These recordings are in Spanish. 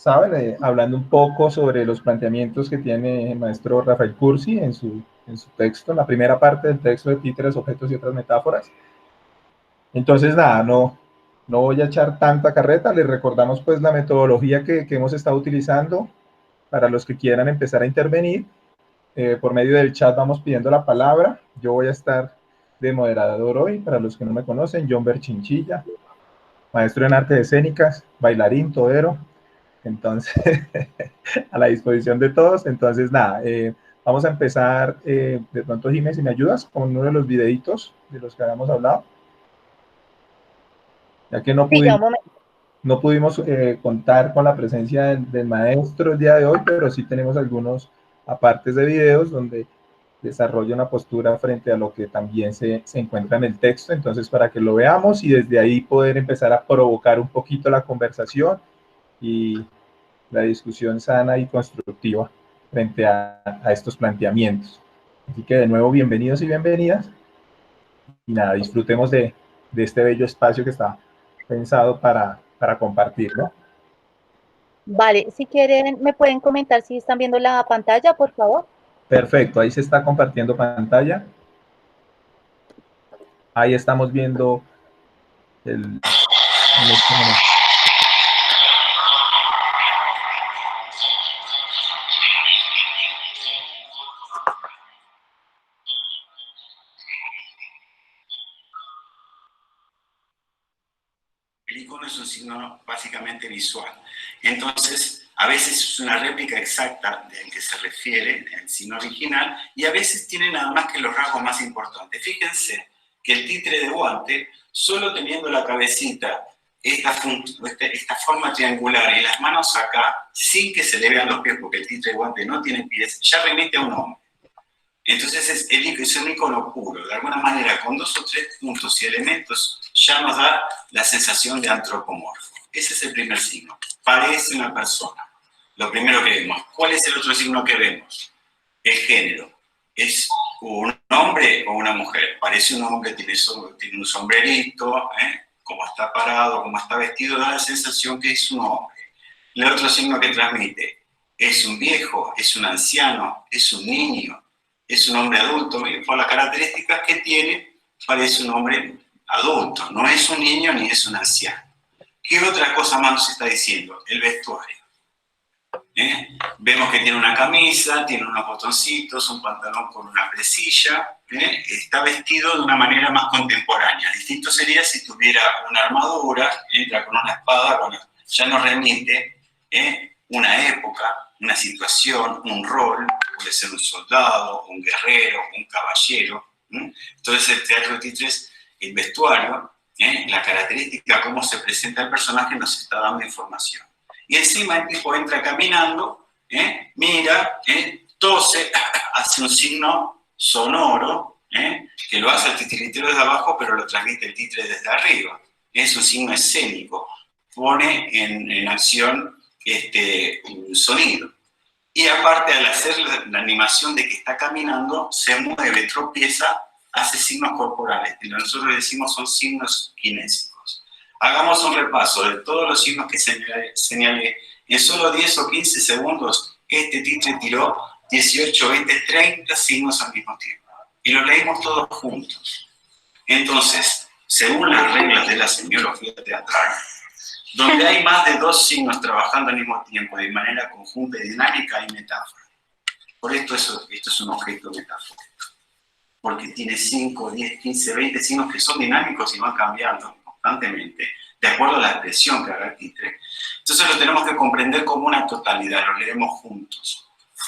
¿saben? Hablando un poco sobre los planteamientos que tiene el maestro Rafael Cursi en su texto, en la primera parte del texto de títeres, objetos y otras metáforas. Entonces, nada, no voy a echar tanta carreta, les recordamos pues la metodología que hemos estado utilizando para los que quieran empezar a intervenir. Por medio del chat vamos pidiendo la palabra. Yo voy a estar de moderador hoy, para los que no me conocen, John Berchinchilla, maestro en artes escénicas, bailarín, todero. Entonces, a la disposición de todos. Entonces, nada, vamos a empezar. De pronto, Jiménez, si me ayudas con uno de los videitos de los que habíamos hablado, ya que Sí, ya un momento. no pudimos contar con la presencia del maestro el día de hoy, pero sí tenemos algunos apartes de videos donde desarrolla una postura frente a lo que también se encuentra en el texto, entonces para que lo veamos y desde ahí poder empezar a provocar un poquito la conversación y la discusión sana y constructiva frente a estos planteamientos. Así que de nuevo, bienvenidos y bienvenidas, y nada, disfrutemos de este bello espacio que está pensado para compartirlo. Vale, si quieren, me pueden comentar si están viendo la pantalla, por favor. Perfecto, ahí se está compartiendo pantalla. Ahí estamos viendo el, en este momento. El icono es un signo básicamente visual. Entonces, a veces es una réplica exacta del que se refiere el signo original y a veces tiene nada más que los rasgos más importantes. Fíjense que el títere de guante, solo teniendo la cabecita, esta forma triangular y las manos acá, sin que se le vean los pies, porque el títere de guante no tiene pies, ya remite a un hombre. Entonces es un icono puro, de alguna manera con 2 o 3 puntos y elementos ya nos da la sensación de antropomorfo. Ese es el primer signo, parece una persona. Lo primero que vemos. ¿Cuál es el otro signo que vemos? El género. ¿Es un hombre o una mujer? Parece un hombre, tiene un sombrerito, como está parado, como está vestido, da la sensación que es un hombre. El otro signo que transmite, ¿es un viejo? ¿Es un anciano? ¿Es un niño? ¿Es un hombre adulto? Y por las características que tiene, parece un hombre adulto. No es un niño ni es un anciano. ¿Qué otra cosa más nos está diciendo? El vestuario. Vemos que tiene una camisa, tiene unos botoncitos, un pantalón con una presilla. Está vestido de una manera más contemporánea. Distinto sería si tuviera una armadura, entra con una espada, bueno, ya nos remite una época, una situación, un rol, puede ser un soldado, un guerrero, un caballero. Entonces el teatro de títeres, el vestuario, la característica, cómo se presenta el personaje, nos está dando información. Y encima el tipo entra caminando, mira, tose, hace un signo sonoro, que lo hace el titiritero desde abajo, pero lo transmite el títere desde arriba. Es un signo escénico, pone en acción un sonido. Y aparte, al hacer la animación de que está caminando, se mueve, tropieza, hace signos corporales. Y nosotros le decimos son signos kinésicos. Hagamos un repaso de todos los signos que señalé. En solo 10 o 15 segundos, este títere tiró 18, 20, 30 signos al mismo tiempo. Y los leímos todos juntos. Entonces, según las reglas de la semiología teatral, donde hay más de 2 signos trabajando al mismo tiempo de manera conjunta y dinámica, hay metáfora. Por esto esto es un objeto metafórico. Porque tiene 5, 10, 15, 20 signos que son dinámicos y van cambiando constantemente, de acuerdo a la expresión que haga el títere. Entonces lo tenemos que comprender como una totalidad, lo leemos juntos.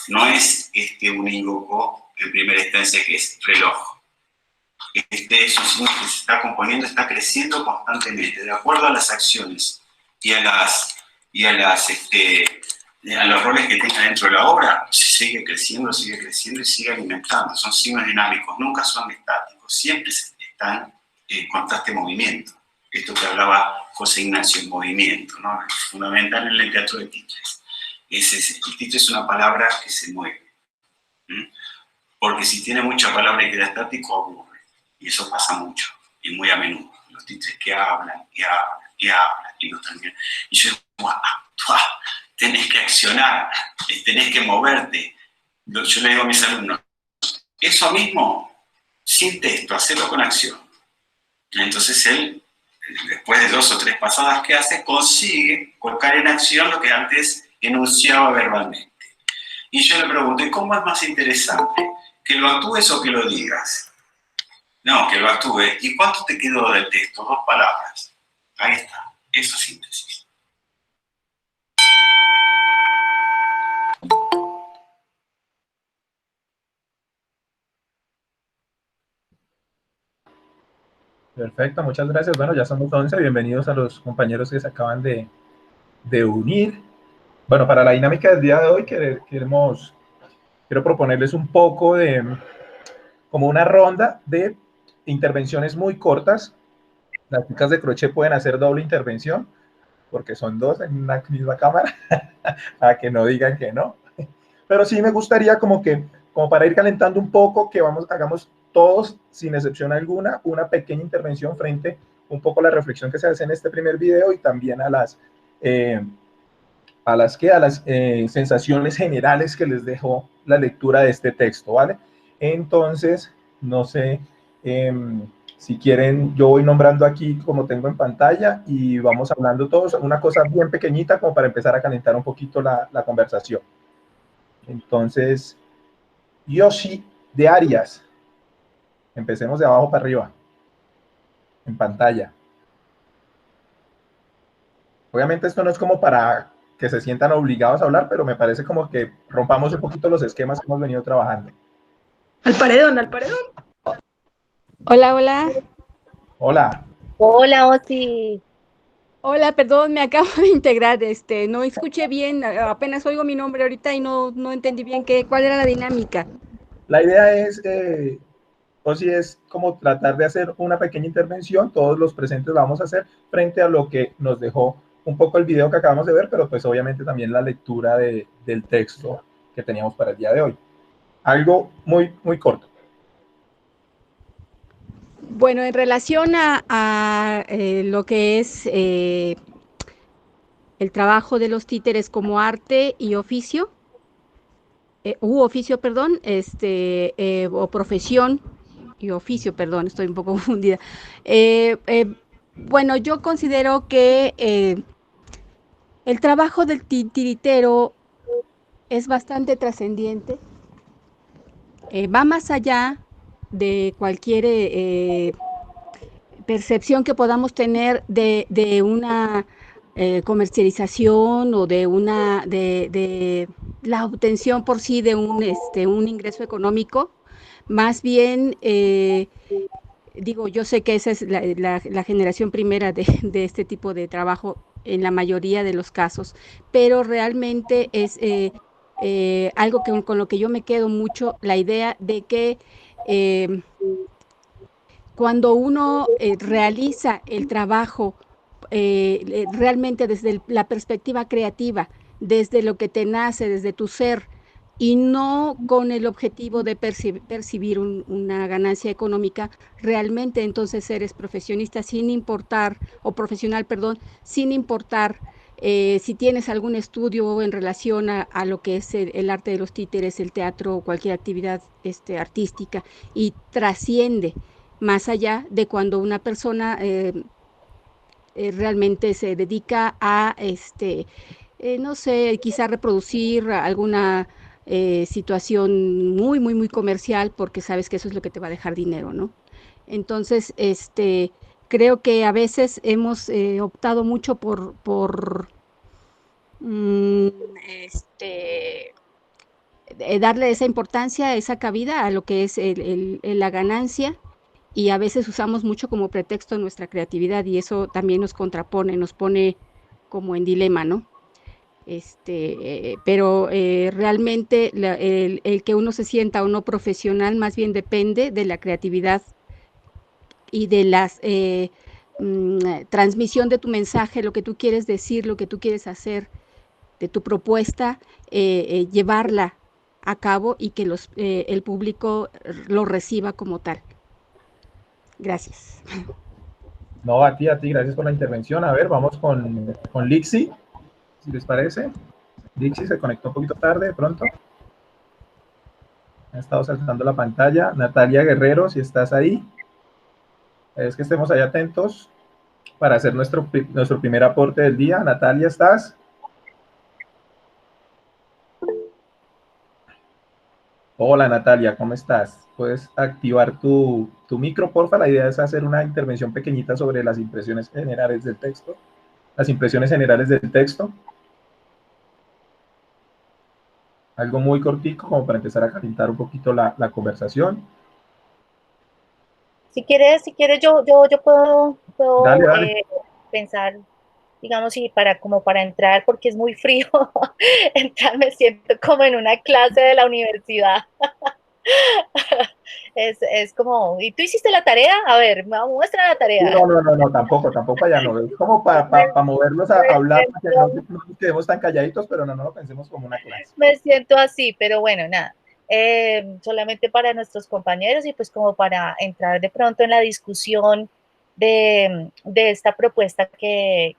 No es unívoco en primera instancia que es reloj. Es un signo que se está componiendo, está creciendo constantemente, de acuerdo a las acciones y a los roles que tenga dentro de la obra, sigue creciendo y sigue alimentando. Son signos dinámicos, nunca son estáticos, siempre están en constante movimiento. Esto que hablaba José Ignacio, en movimiento, ¿no? Es fundamental en el teatro de títeres. El títere es una palabra que se mueve. Porque si tiene mucha palabra y queda estático, aburre. Y eso pasa mucho, y muy a menudo. Los títeres que hablan, y hablan, y hablan, y no terminan. Y yo digo, tenés que accionar, tenés que moverte. Yo le digo a mis alumnos, eso mismo, sin texto, hacerlo con acción. Entonces él, después de 2 o 3 pasadas que hace, consigue colocar en acción lo que antes enunciaba verbalmente. Y yo le pregunto, ¿y cómo es más interesante? ¿Que lo actúes o que lo digas? No, que lo actúe. ¿Y cuánto te quedó del texto? 2 palabras. Ahí está. Eso es síntesis. Perfecto, muchas gracias. Bueno, ya somos 11. Bienvenidos a los compañeros que se acaban de unir. Bueno, para la dinámica del día de hoy quiero proponerles un poco de como una ronda de intervenciones muy cortas. Las chicas de crochet pueden hacer doble intervención porque son 2 en una misma cámara para que no digan que no. Pero sí me gustaría como para ir calentando un poco, que hagamos todos, sin excepción alguna, una pequeña intervención frente un poco a la reflexión que se hace en este primer video y también a las sensaciones generales que les dejó la lectura de este texto, ¿vale? Entonces, no sé, si quieren, yo voy nombrando aquí como tengo en pantalla y vamos hablando todos, una cosa bien pequeñita como para empezar a calentar un poquito la conversación. Entonces, Yoshi de Arias. Empecemos de abajo para arriba, en pantalla. Obviamente esto no es como para que se sientan obligados a hablar, pero me parece como que rompamos un poquito los esquemas que hemos venido trabajando. Al paredón, al paredón. Hola, hola. Hola. Hola, Osi. Hola, perdón, me acabo de integrar, no escuché bien, apenas oigo mi nombre ahorita y no entendí bien cuál era la dinámica. La idea es, o si es como tratar de hacer una pequeña intervención, todos los presentes la vamos a hacer frente a lo que nos dejó un poco el video que acabamos de ver, pero pues obviamente también la lectura del texto que teníamos para el día de hoy. Algo muy, muy corto. Bueno, en relación a lo que es el trabajo de los títeres como arte y oficio, perdón, o profesión y oficio, perdón, estoy un poco confundida. Bueno, yo considero que el trabajo del titiritero es bastante trascendiente, va más allá de cualquier percepción que podamos tener de una comercialización o de la obtención por sí de un ingreso económico. Más bien, digo, yo sé que esa es la generación primera de este tipo de trabajo en la mayoría de los casos, pero realmente es algo con lo que yo me quedo mucho, la idea de que cuando uno realiza el trabajo realmente desde la perspectiva creativa, desde lo que te nace, desde tu ser, y no con el objetivo de percibir una ganancia económica, realmente entonces eres profesionista sin importar, o profesional, perdón, sin importar si tienes algún estudio en relación a lo que es el arte de los títeres, el teatro o cualquier actividad artística, y trasciende más allá de cuando una persona realmente se dedica a, no sé, quizá reproducir alguna situación muy, muy, muy comercial, porque sabes que eso es lo que te va a dejar dinero, ¿no? Entonces, creo que a veces hemos optado mucho por darle esa importancia, esa cabida a lo que es la ganancia, y a veces usamos mucho como pretexto nuestra creatividad, y eso también nos contrapone, nos pone como en dilema, ¿no? Pero realmente el que uno se sienta o no profesional más bien depende de la creatividad y de la transmisión de tu mensaje, lo que tú quieres decir, lo que tú quieres hacer, de tu propuesta, llevarla a cabo y que el público lo reciba como tal. Gracias. No, a ti, gracias por la intervención. A ver, vamos con Lixi, si les parece. Dixie se conectó un poquito tarde, de pronto. Ha estado saltando la pantalla. Natalia Guerrero, si estás ahí, es que estemos ahí atentos para hacer nuestro primer aporte del día. Natalia, ¿estás? Hola Natalia, ¿cómo estás? ¿Puedes activar tu micro, porfa? La idea es hacer una intervención pequeñita sobre las impresiones generales del texto. Las impresiones generales del texto. Algo muy cortico como para empezar a calentar un poquito la conversación. Si quieres, yo puedo Dale, dale. pensar, digamos, y como para entrar, porque es muy frío, entrar me siento como en una clase de la universidad. Es como, ¿y tú hiciste la tarea? A ver, muestra la tarea. No, tampoco allá no. Es como para moverlos a hablar, para que no nos quedemos tan calladitos, pero no lo pensemos como una clase. Me siento así, pero bueno, nada. Solamente para nuestros compañeros y pues como para entrar de pronto en la discusión de esta propuesta que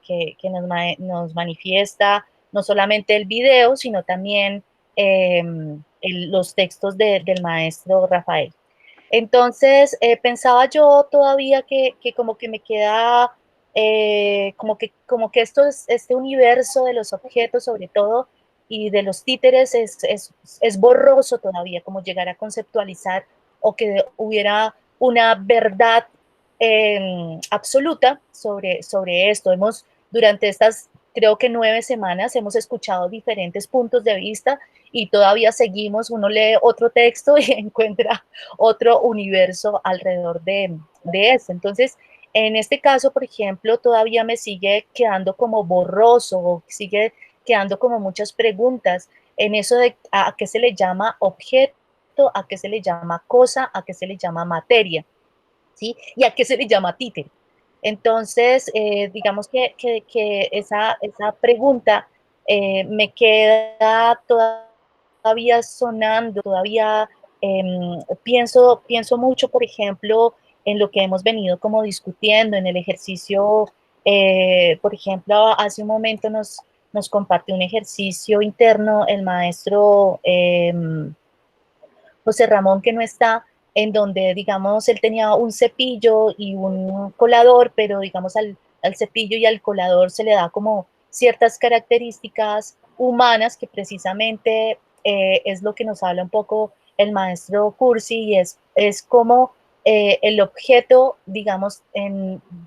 nos manifiesta no solamente el video, sino también los textos del maestro Rafael. Entonces, pensaba yo todavía que como que me queda, como que este universo de los objetos, sobre todo, y de los títeres es borroso todavía, como llegar a conceptualizar o que hubiera una verdad absoluta sobre esto. Durante estas, creo que 9 semanas, hemos escuchado diferentes puntos de vista y todavía seguimos, uno lee otro texto y encuentra otro universo alrededor de eso. Entonces, en este caso, por ejemplo, todavía me sigue quedando como borroso, sigue quedando como muchas preguntas en eso de a qué se le llama objeto, a qué se le llama cosa, a qué se le llama materia, ¿sí? Y a qué se le llama títere. Entonces, digamos que esa pregunta me queda todavía sonando, todavía pienso mucho, por ejemplo, en lo que hemos venido como discutiendo, en el ejercicio, por ejemplo, hace un momento nos compartió un ejercicio interno el maestro José Ramón, que no está, en donde, digamos, él tenía un cepillo y un colador, pero, digamos, al cepillo y al colador se le da como ciertas características humanas que precisamente es lo que nos habla un poco el maestro Cursi, y es como el objeto, digamos,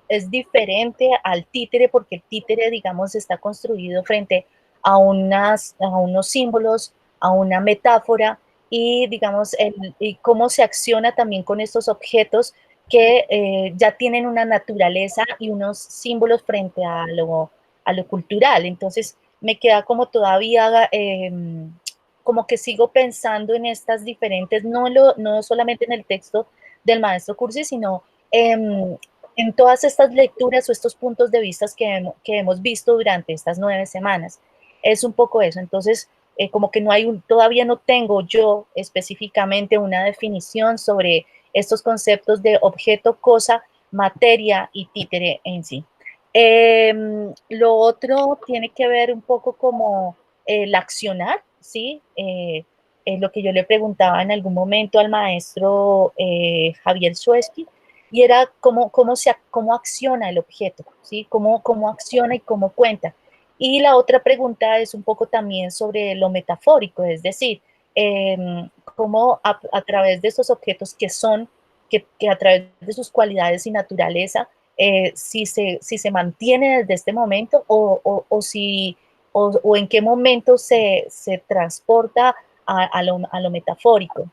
es diferente al títere, porque el títere, digamos, está construido frente a unos símbolos, a una metáfora, y digamos, y cómo se acciona también con estos objetos que ya tienen una naturaleza y unos símbolos frente a lo cultural. Entonces, me queda como todavía, como que sigo pensando en estas diferentes, no solamente en el texto del maestro Cursi, sino en todas estas lecturas o estos puntos de vista que hemos visto durante estas 9 semanas. Es un poco eso. Entonces, como que todavía no tengo yo específicamente una definición sobre estos conceptos de objeto, cosa, materia y títere en sí. Lo otro tiene que ver un poco como el accionar, ¿sí? Lo que yo le preguntaba en algún momento al maestro Javier Sueski, y era cómo acciona el objeto, ¿sí? Cómo acciona y cómo cuenta. Y la otra pregunta es un poco también sobre lo metafórico, es decir, cómo a través de estos objetos que a través de sus cualidades y naturaleza, si se mantiene desde este momento o en qué momento se transporta a lo metafórico.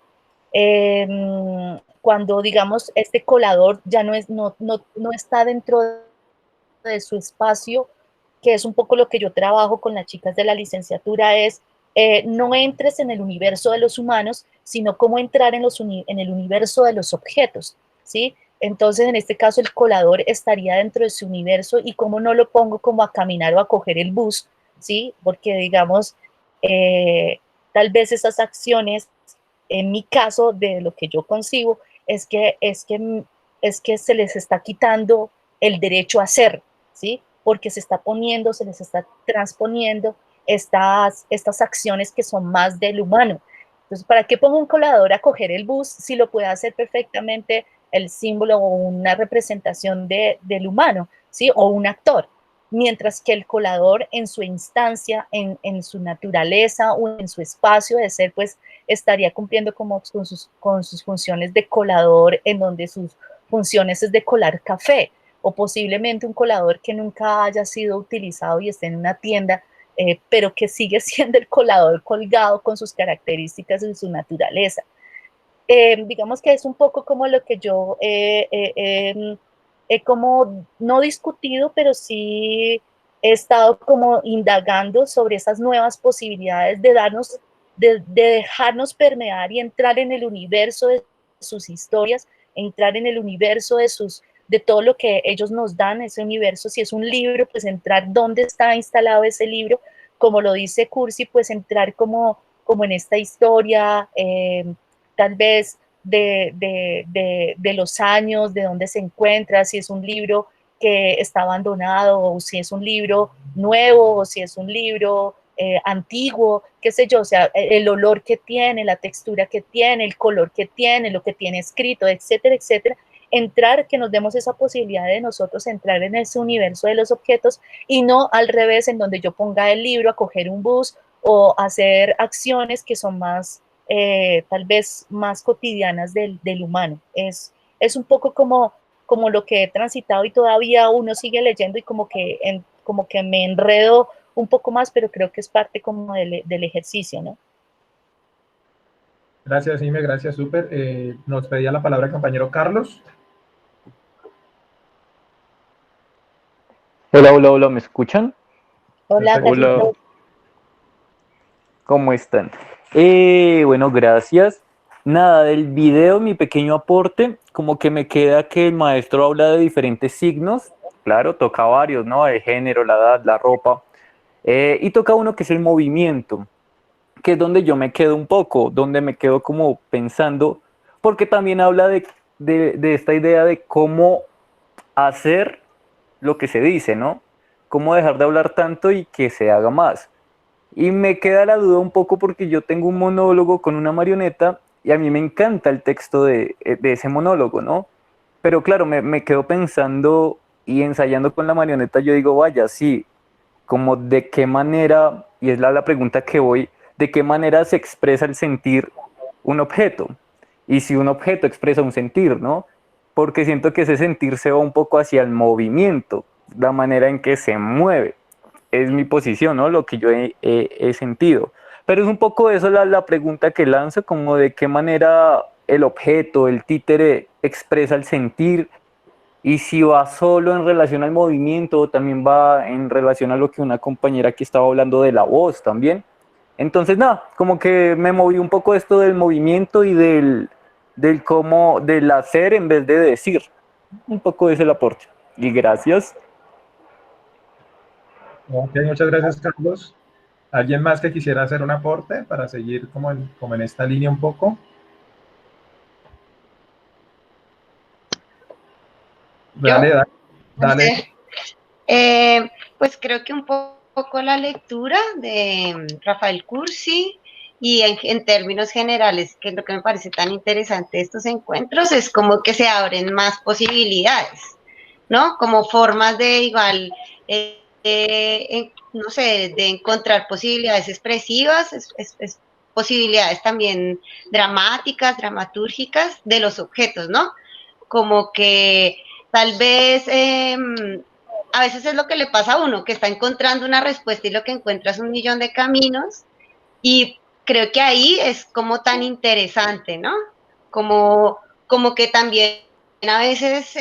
Cuando, digamos, este colador ya no está dentro de su espacio, que es un poco lo que yo trabajo con las chicas de la licenciatura, es no entres en el universo de los humanos, sino cómo entrar en el universo de los objetos, ¿sí? Entonces, en este caso, el colador estaría dentro de su universo, y cómo no lo pongo como a caminar o a coger el bus, ¿sí? Porque, digamos, tal vez esas acciones, en mi caso, de lo que yo concibo, es que se les está quitando el derecho a ser, ¿sí? Porque se les está transponiendo estas acciones que son más del humano. Entonces, ¿para qué pongo un colador a coger el bus si lo puede hacer perfectamente el símbolo o una representación del humano, ¿sí? O un actor? Mientras que el colador en su instancia, en su naturaleza o en su espacio de ser, pues estaría cumpliendo como con sus funciones de colador, en donde sus funciones es de colar café, o posiblemente un colador que nunca haya sido utilizado y esté en una tienda, pero que sigue siendo el colador colgado con sus características y su naturaleza. Digamos que es un poco como lo que yo he como no discutido, pero sí he estado como indagando sobre esas nuevas posibilidades de darnos, de dejarnos permear y entrar en el universo de sus historias, entrar en el universo de todo lo que ellos nos dan, ese universo. Si es un libro, pues entrar dónde está instalado ese libro, como lo dice Cursi, pues entrar como en esta historia, tal vez de los años, de dónde se encuentra, si es un libro que está abandonado, o si es un libro nuevo, o si es un libro antiguo, qué sé yo, o sea, el olor que tiene, la textura que tiene, el color que tiene, lo que tiene escrito, etcétera, etcétera. Entrar, que nos demos esa posibilidad de nosotros entrar en ese universo de los objetos, y no al revés, en donde yo ponga el libro a coger un bus o hacer acciones que son más, tal vez más cotidianas del humano. Es un poco como lo que he transitado, y todavía uno sigue leyendo, y como que me enredo un poco más, pero creo que es parte como del ejercicio, ¿no? Gracias, Ime, gracias, súper. Nos pedía la palabra el compañero Carlos. Hola, hola, hola, ¿me escuchan? Hola, Perfecto. Hola, Carlitos. ¿cómo están? Bueno, gracias. Nada, del video, mi pequeño aporte, como que me queda que el maestro habla de diferentes signos, claro, toca varios, ¿no? El género, la edad, la ropa, y toca uno que es el movimiento, que es donde yo me quedo un poco, donde me quedo como pensando, porque también habla de esta idea de cómo hacer lo que se dice, ¿no? Cómo dejar de hablar tanto y que se haga más. Y me queda la duda un poco porque yo tengo un monólogo con una marioneta y a mí me encanta el texto de ese monólogo, ¿no? Pero claro, me quedo pensando y ensayando con la marioneta, yo digo, vaya, sí, como de qué manera, y es la pregunta que voy, de qué manera se expresa el sentir un objeto. Y si un objeto expresa un sentir, ¿no? Porque siento que ese sentir se va un poco hacia el movimiento, la manera en que se mueve. Es mi posición, ¿no? Lo que yo he sentido. Pero es un poco eso la pregunta que lanzo, como de qué manera el objeto, el títere, expresa el sentir, y si va solo en relación al movimiento o también va en relación a lo que una compañera aquí estaba hablando de la voz también. Entonces, nada, como que me moví un poco esto del movimiento y del cómo, del hacer en vez de decir. Un poco ese el aporte. Y gracias. Ok, muchas gracias, Carlos. ¿Alguien más que quisiera hacer un aporte para seguir como en esta línea un poco? Yo, Dale, dale, no dale. sé, pues creo que un poco la lectura de Rafael Cursi, y en términos generales, que es lo que me parece tan interesante de estos encuentros, es como que se abren más posibilidades, ¿no? Como formas de igual, no sé, de encontrar posibilidades expresivas, posibilidades también dramáticas, dramatúrgicas de los objetos, ¿no? Como que tal vez a veces es lo que le pasa a uno, que está encontrando una respuesta y lo que encuentra es un millón de caminos, y creo que ahí es como tan interesante, ¿no? Como que también a veces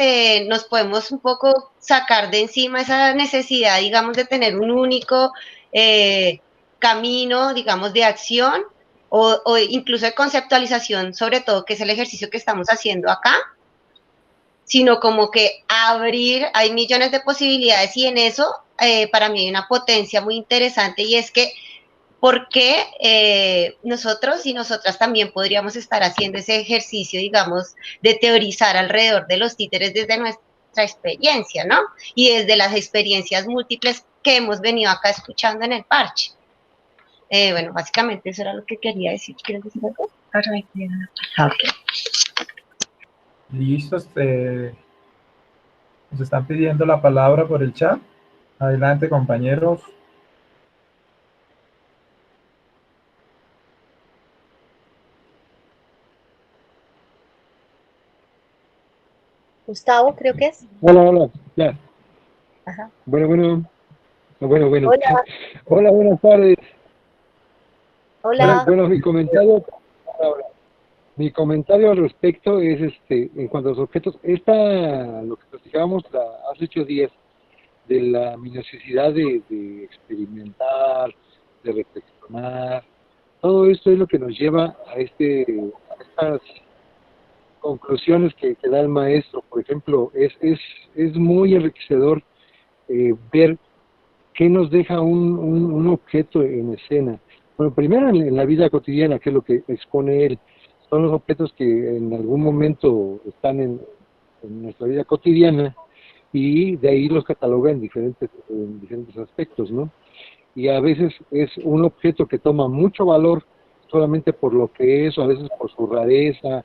nos podemos un poco sacar de encima esa necesidad, digamos, de tener un único eh, camino, digamos, de acción, o incluso de conceptualización, sobre todo, que es el ejercicio que estamos haciendo acá, sino como que abrir, hay millones de posibilidades, y en eso para mí hay una potencia muy interesante, y es que ¿por qué nosotros y nosotras también podríamos estar haciendo ese ejercicio, digamos, de teorizar alrededor de los títeres desde nuestra experiencia, ¿no? Y desde las experiencias múltiples que hemos venido acá escuchando en el parche. Bueno, básicamente eso era lo que quería decir. ¿Quieres decir algo? Ok. Listo, nos están pidiendo la palabra por el chat. Adelante, compañeros. Gustavo, creo que es. Hola, ya. Ajá. Bueno. Hola, Hola, buenas tardes. hola. Bueno, mi comentario al respecto es, en cuanto a los objetos, lo que platicábamos hace 8 días, de la minuciosidad de experimentar, de reflexionar, todo esto es lo que nos lleva a estas conclusiones que da el maestro. Por ejemplo, es muy enriquecedor ver qué nos deja un objeto en escena. Bueno, primero en la vida cotidiana, que es lo que expone él, son los objetos que en algún momento están en nuestra vida cotidiana, y de ahí los cataloga en diferentes aspectos, ¿no? Y a veces es un objeto que toma mucho valor solamente por lo que es, o a veces por su rareza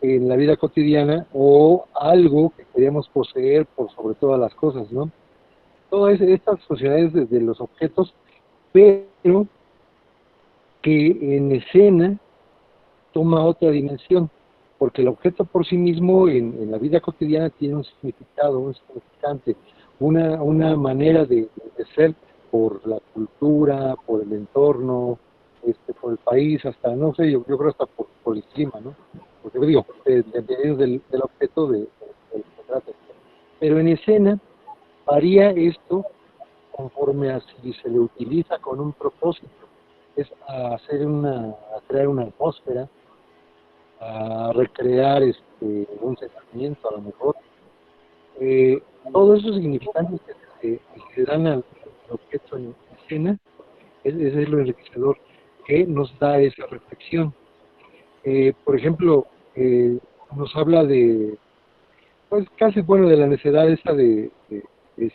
en la vida cotidiana, o algo que queremos poseer por sobre todas las cosas, ¿no? Todas estas funcionalidades de los objetos, pero que en escena toma otra dimensión, porque el objeto por sí mismo en la vida cotidiana tiene un significado, un significante, una manera de ser, por la cultura, por el entorno, por el país, hasta, no sé, yo creo hasta por el clima, ¿no? Porque digo, dependiendo del objeto del que se trata. Pero en escena varía esto conforme a si se le utiliza con un propósito, es a crear una atmósfera, a recrear un sentimiento a lo mejor. Todos esos significantes que se dan al objeto en escena, es lo enriquecedor que nos da esa reflexión. Por ejemplo, nos habla pues casi, bueno, de la necesidad esa de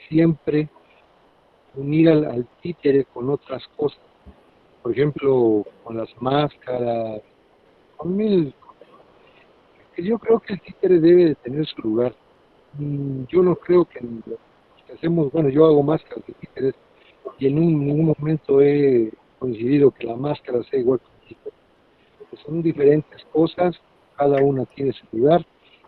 siempre unir al títere con otras cosas, por ejemplo, con las máscaras, con mil. Yo creo que el títere debe de tener su lugar. Yo no creo que los que hacemos, bueno, yo hago máscaras de títeres, y en ningún momento he coincidido que la máscara sea igual que el títere. Son diferentes cosas, cada una tiene su lugar,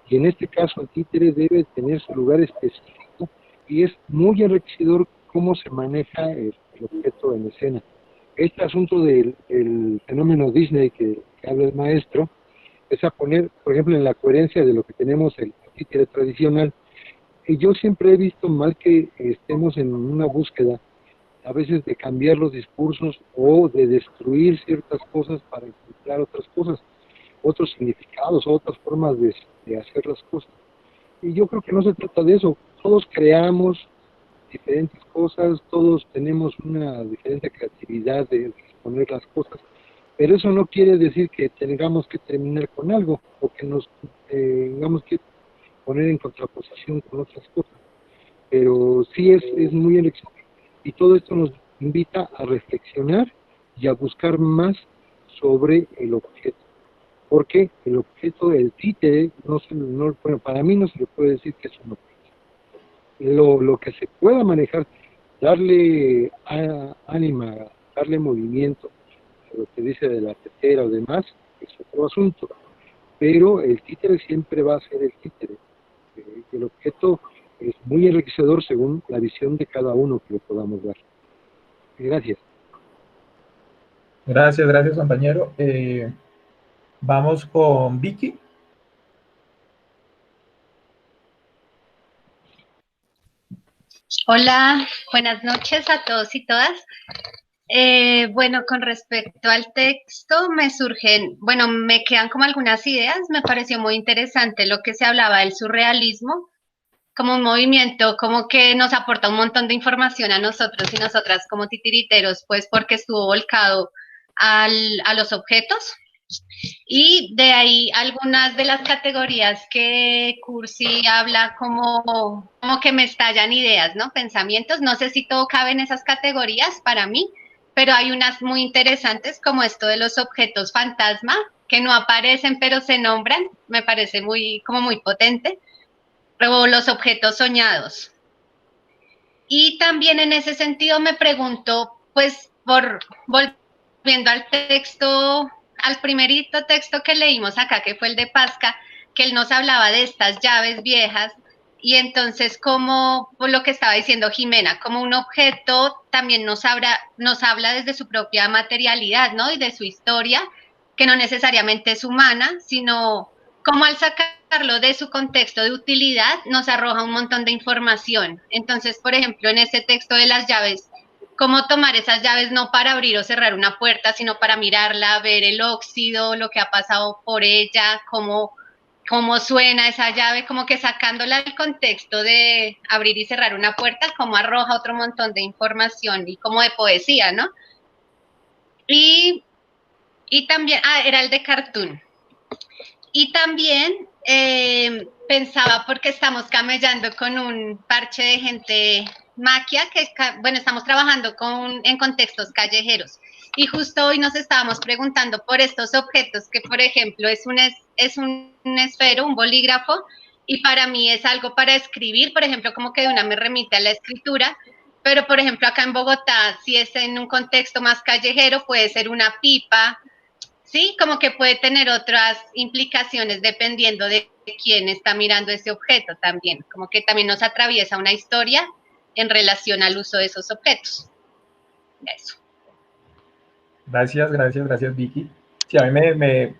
y en este caso el títere debe tener su lugar específico, y es muy enriquecedor cómo se maneja el objeto en escena. Este asunto del fenómeno Disney que habla el maestro, es a poner, por ejemplo, en la coherencia de lo que tenemos el títere tradicional. Y yo siempre he visto mal que estemos en una búsqueda, a veces, de cambiar los discursos o de destruir ciertas cosas para encontrar otras cosas, otros significados, otras formas de hacer las cosas. Y yo creo que no se trata de eso. Todos creamos diferentes cosas, todos tenemos una diferente creatividad de exponer las cosas, pero eso no quiere decir que tengamos que terminar con algo, o que nos tengamos que poner en contraposición con otras cosas. Pero sí es muy enriquecedor, y todo esto nos invita a reflexionar y a buscar más sobre el objeto, porque el objeto del títere, bueno, para mí no se le puede decir que es un objeto. Lo que se pueda manejar, darle ánima, darle movimiento, lo que dice de la tetera o demás, es otro asunto, pero el títere siempre va a ser el títere. El objeto es muy enriquecedor según la visión de cada uno que lo podamos dar. Gracias. Gracias, compañero. Vamos con Vicky. Hola, buenas noches a todos y todas. Bueno, con respecto al texto me quedan como algunas ideas. Me pareció muy interesante lo que se hablaba del surrealismo como un movimiento, como que nos aporta un montón de información a nosotros y nosotras como titiriteros, pues porque estuvo volcado a los objetos. Y de ahí algunas de las categorías que Cursi habla como que me estallan ideas, ¿no? Pensamientos. No sé si todo cabe en esas categorías para mí, pero hay unas muy interesantes como esto de los objetos fantasma, que no aparecen pero se nombran, me parece como muy potente, o los objetos soñados. Y también en ese sentido me pregunto, pues, volviendo al texto, al primerito texto que leímos acá, que fue el de Pasca, que él nos hablaba de estas llaves viejas, y entonces como por lo que estaba diciendo Jimena, como un objeto también nos habla desde su propia materialidad, ¿no? Y de su historia, que no necesariamente es humana, sino como al sacarlo de su contexto de utilidad, nos arroja un montón de información. Entonces, por ejemplo, en ese texto de las llaves, cómo tomar esas llaves no para abrir o cerrar una puerta, sino para mirarla, ver el óxido, lo que ha pasado por ella, cómo suena esa llave, como que sacándola del contexto de abrir y cerrar una puerta, como arroja otro montón de información y como de poesía, ¿no? Y también, era el de Cartoon. Y también pensaba, porque estamos camellando con un parche de gente maquia, que bueno, estamos trabajando en contextos callejeros. Y justo hoy nos estábamos preguntando por estos objetos, que por ejemplo es un esfero, un bolígrafo, y para mí es algo para escribir, por ejemplo, como que de una me remite a la escritura, pero por ejemplo acá en Bogotá, si es en un contexto más callejero, puede ser una pipa, sí, como que puede tener otras implicaciones dependiendo de quién está mirando ese objeto también, como que también nos atraviesa una historia en relación al uso de esos objetos. Eso. Gracias Vicky. Sí, a mí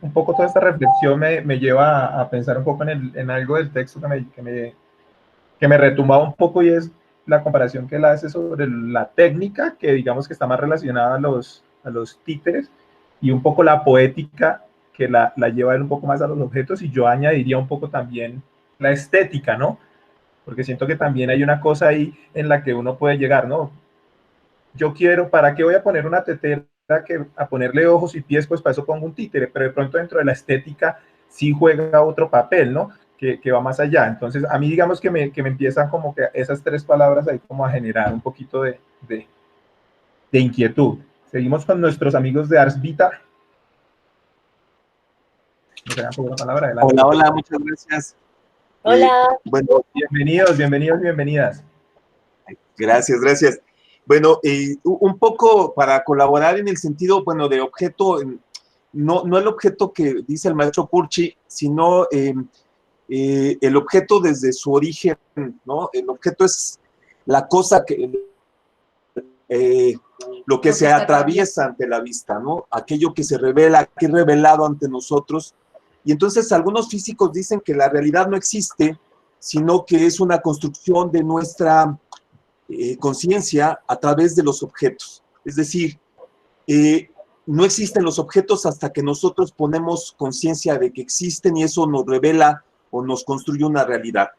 un poco toda esta reflexión me lleva a pensar un poco en algo del texto que me retumbaba un poco, y es la comparación que él hace sobre la técnica, que digamos que está más relacionada a los títeres, y un poco la poética que la lleva él un poco más a los objetos, y yo añadiría un poco también la estética, ¿no? Porque siento que también hay una cosa ahí en la que uno puede llegar, ¿no? Yo quiero, ¿para qué voy a poner una tetera a ponerle ojos y pies? Pues para eso pongo un títere, pero de pronto dentro de la estética sí juega otro papel, ¿no? Que va más allá. Entonces, a mí digamos que me empiezan como que esas tres palabras ahí como a generar un poquito de inquietud. Seguimos con nuestros amigos de Ars Vita. Hola, hola, muchas gracias. Hola. Bueno, bienvenidas. Gracias. Bueno, un poco para colaborar en el sentido, bueno, de objeto, no el objeto que dice el maestro Curchi, sino el objeto desde su origen, ¿no? El objeto es la cosa lo que se atraviesa ante la vista, ¿no? Aquello que se revela, que es revelado ante nosotros. Y entonces algunos físicos dicen que la realidad no existe, sino que es una construcción de nuestra conciencia a través de los objetos. Es decir, no existen los objetos hasta que nosotros ponemos conciencia de que existen, y eso nos revela o nos construye una realidad.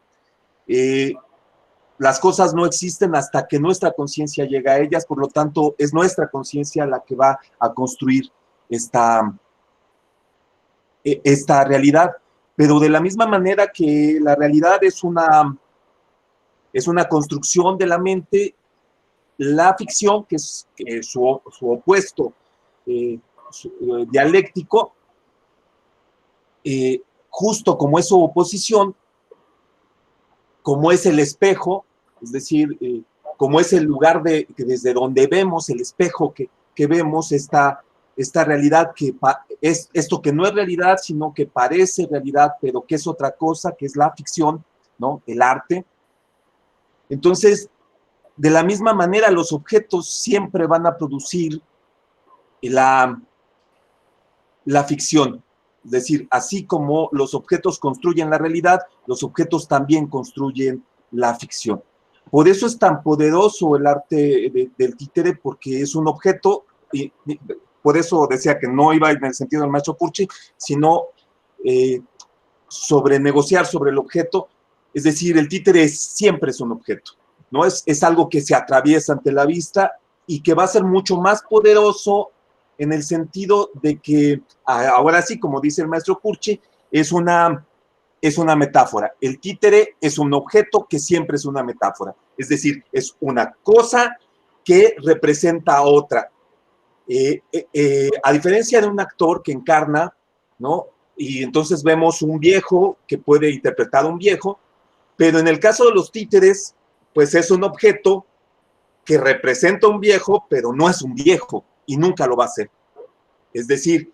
Las cosas no existen hasta que nuestra conciencia llega a ellas, por lo tanto, es nuestra conciencia la que va a construir esta realidad. Pero de la misma manera que la realidad es una construcción de la mente, la ficción, que es su opuesto dialéctico, justo como es su oposición, como es el espejo, es decir, como es el lugar desde donde vemos, el espejo que vemos, esta realidad que es esto que no es realidad, sino que parece realidad, pero que es otra cosa, que es la ficción, ¿no? El arte. Entonces, de la misma manera, los objetos siempre van a producir la ficción. Es decir, así como los objetos construyen la realidad, los objetos también construyen la ficción. Por eso es tan poderoso el arte del títere, porque es un objeto, y por eso decía que no iba en el sentido del maestro Curchi, sino sobre negociar sobre el objeto. Es decir, el títere siempre es un objeto, ¿no? Es algo que se atraviesa ante la vista y que va a ser mucho más poderoso en el sentido de que, ahora sí, como dice el maestro Curchi, es una metáfora. El títere es un objeto que siempre es una metáfora. Es decir, es una cosa que representa a otra. A diferencia de un actor que encarna, ¿no? Y entonces vemos un viejo que puede interpretar a un viejo, pero en el caso de los títeres, pues es un objeto que representa a un viejo, pero no es un viejo y nunca lo va a ser. Es decir,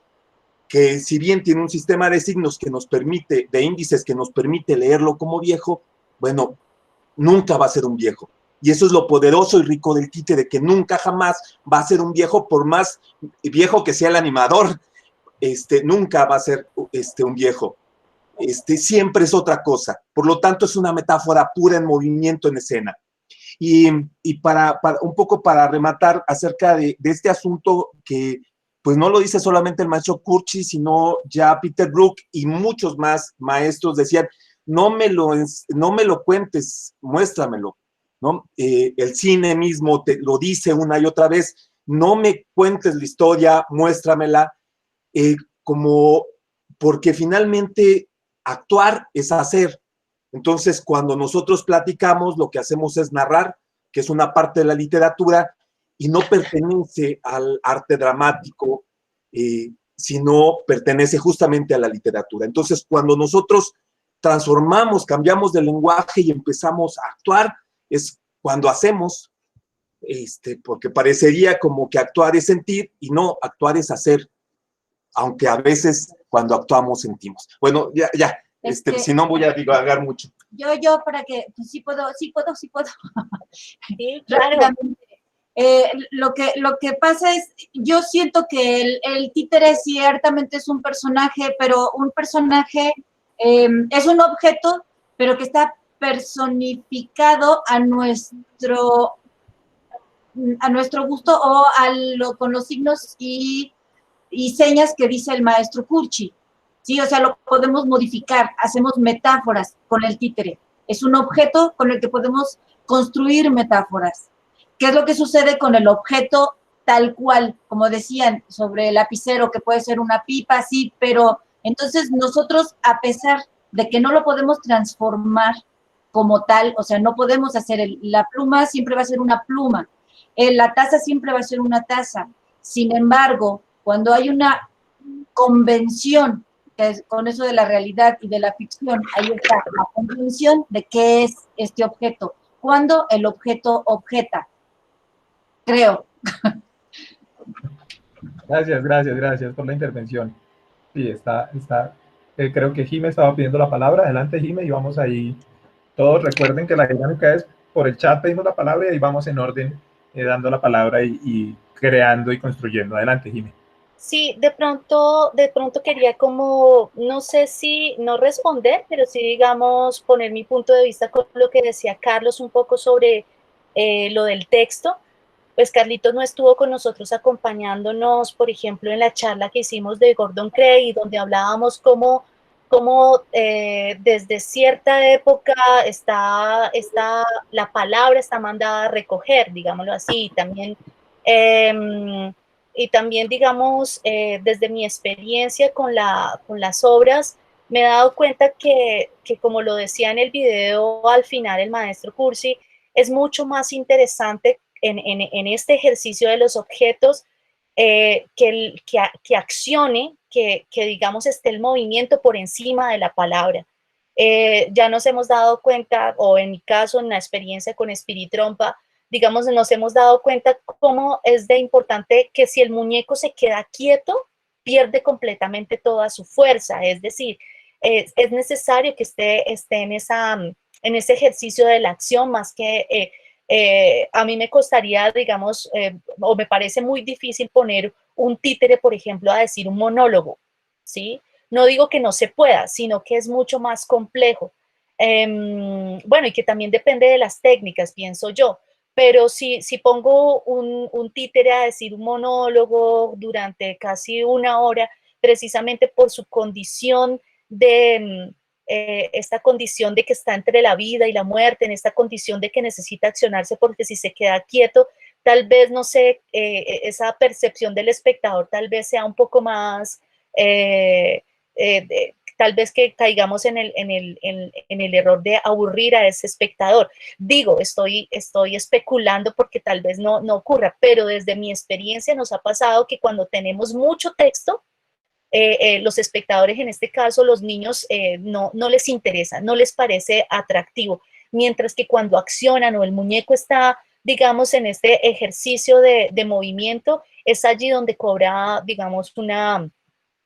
que si bien tiene un sistema de signos que nos permite, de índices que nos permite leerlo como viejo, bueno, nunca va a ser un viejo. Y eso es lo poderoso y rico del títere, que nunca jamás va a ser un viejo, por más viejo que sea el animador, nunca va a ser un viejo. Siempre es otra cosa. Por lo tanto, es una metáfora pura en movimiento en escena. Y para un poco para rematar acerca de este asunto que pues no lo dice solamente el maestro Curci, sino ya Peter Brook y muchos más maestros decían, no me lo cuentes, muéstramelo, ¿no? El cine mismo te lo dice una y otra vez, no me cuentes la historia, muéstramela, como porque finalmente actuar es hacer. Entonces, cuando nosotros platicamos, lo que hacemos es narrar, que es una parte de la literatura, y no pertenece al arte dramático, sino pertenece justamente a la literatura. Entonces, cuando nosotros transformamos, cambiamos de lenguaje y empezamos a actuar, es cuando hacemos, porque parecería como que actuar es sentir, y no, actuar es hacer, aunque a veces cuando actuamos sentimos. Bueno, ya. Si no voy a divagar mucho. Yo para que, pues sí puedo. Sí, claro. Rápidamente. Lo que pasa es, yo siento que el títere ciertamente es un personaje, pero un personaje es un objeto, pero que está personificado a nuestro gusto o con los signos y señas que dice el maestro Curci. Sí, o sea, lo podemos modificar, hacemos metáforas con el títere. Es un objeto con el que podemos construir metáforas. ¿Qué es lo que sucede con el objeto tal cual? Como decían, sobre el lapicero, que puede ser una pipa, sí, pero entonces nosotros, a pesar de que no lo podemos transformar como tal, o sea, no podemos hacer, la pluma siempre va a ser una pluma, la taza siempre va a ser una taza. Sin embargo, cuando hay una convención, con eso de la realidad y de la ficción, ahí está la convención de qué es este objeto, cuando el objeto objeta, creo. Gracias por la intervención. Sí, creo que Jime estaba pidiendo la palabra. Adelante, Jime, y vamos ahí. Todos recuerden que la dinámica es por el chat pedimos la palabra y ahí vamos en orden dando la palabra y creando y construyendo. Adelante, Jime. Sí, de pronto quería como, no sé si no responder, pero sí, digamos, poner mi punto de vista con lo que decía Carlos un poco sobre lo del texto. Pues Carlitos no estuvo con nosotros acompañándonos, por ejemplo, en la charla que hicimos de Gordon Craig, donde hablábamos cómo desde cierta época la palabra está mandada a recoger, digámoslo así, y también, digamos, desde mi experiencia con las obras, me he dado cuenta que, como lo decía en el video al final el maestro Curci, es mucho más interesante en este ejercicio de los objetos que accione, que digamos esté el movimiento por encima de la palabra. Ya nos hemos dado cuenta, o en mi caso, en la experiencia con Espiritrompa, digamos, nos hemos dado cuenta cómo es de importante que si el muñeco se queda quieto, pierde completamente toda su fuerza. Es decir, es necesario que esté en ese ejercicio de la acción, más que a mí me costaría, digamos, o me parece muy difícil poner un títere, por ejemplo, a decir un monólogo, ¿sí? No digo que no se pueda, sino que es mucho más complejo. Bueno, y que también depende de las técnicas, pienso yo. Pero si pongo un títere a decir un monólogo durante casi una hora, precisamente por su condición esta condición de que está entre la vida y la muerte, en esta condición de que necesita accionarse, porque si se queda quieto, tal vez, no sé, esa percepción del espectador tal vez sea un poco más, tal vez que caigamos en el error de aburrir a ese espectador. Digo, estoy especulando porque tal vez no ocurra, pero desde mi experiencia nos ha pasado que cuando tenemos mucho texto, los espectadores, en este caso los niños, no les interesa, no les parece atractivo, mientras que cuando accionan o el muñeco está, digamos, en este ejercicio de movimiento, es allí donde cobra, digamos,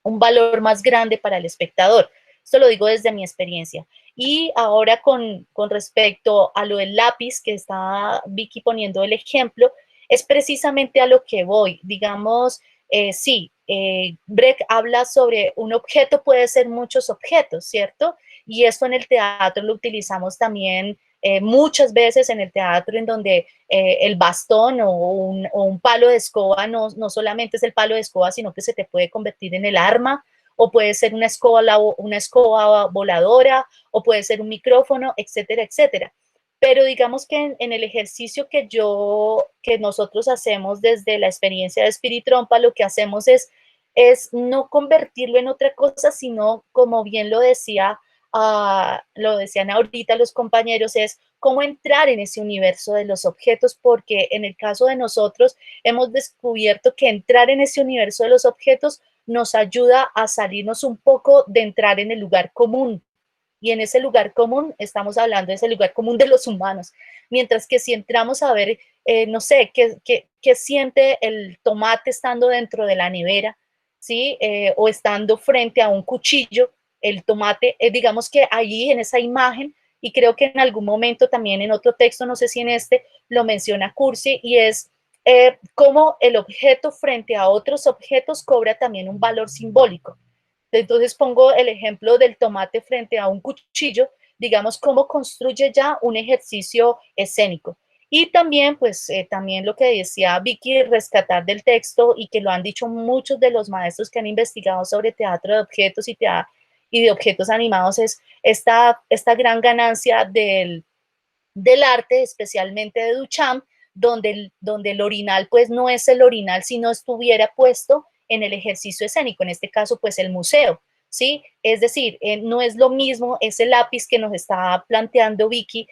un valor más grande para el espectador. Esto lo digo desde mi experiencia. Y ahora con respecto a lo del lápiz, que está Vicky poniendo el ejemplo, es precisamente a lo que voy. Digamos, sí, Brecht habla sobre un objeto, puede ser muchos objetos, ¿cierto? Y esto en el teatro lo utilizamos también muchas veces en el teatro, en donde el bastón o un palo de escoba no solamente es el palo de escoba, sino que se te puede convertir en el arma, o puede ser una escoba voladora, o puede ser un micrófono, etcétera, etcétera. Pero digamos que en el ejercicio que nosotros hacemos desde la experiencia de Espiritrompa, lo que hacemos es no convertirlo en otra cosa, sino, como bien lo decían ahorita los compañeros, es cómo entrar en ese universo de los objetos, porque en el caso de nosotros hemos descubierto que entrar en ese universo de los objetos nos ayuda a salirnos un poco de entrar en el lugar común. Y en ese lugar común, estamos hablando de ese lugar común de los humanos. Mientras que si entramos a ver, no sé, qué siente el tomate estando dentro de la nevera, ¿sí? O estando frente a un cuchillo, el tomate, digamos que allí en esa imagen, y creo que en algún momento también en otro texto, no sé si en este, lo menciona Cursi, y es cómo el objeto frente a otros objetos cobra también un valor simbólico. Entonces pongo el ejemplo del tomate frente a un cuchillo, digamos, cómo construye ya un ejercicio escénico. Y también, pues, también lo que decía Vicky, rescatar del texto, y que lo han dicho muchos de los maestros que han investigado sobre teatro de objetos y de objetos animados, es esta gran ganancia del arte, especialmente de Duchamp, donde el orinal, pues, no es el orinal si no estuviera puesto en el ejercicio escénico, en este caso, pues, el museo, ¿sí? Es decir, no es lo mismo ese lápiz que nos está planteando Vicky,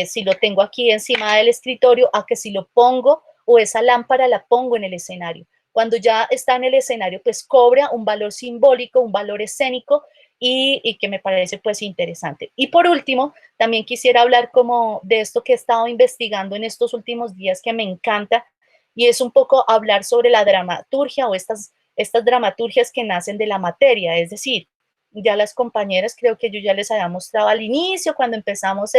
si lo tengo aquí encima del escritorio, a que si lo pongo, o esa lámpara la pongo en el escenario. Cuando ya está en el escenario, pues cobra un valor simbólico, un valor escénico, y que me parece pues interesante. Y por último, también quisiera hablar como de esto que he estado investigando en estos últimos días, que me encanta, y es un poco hablar sobre la dramaturgia, o estas dramaturgias que nacen de la materia. Es decir, ya las compañeras, creo que yo ya les había mostrado al inicio, cuando empezamos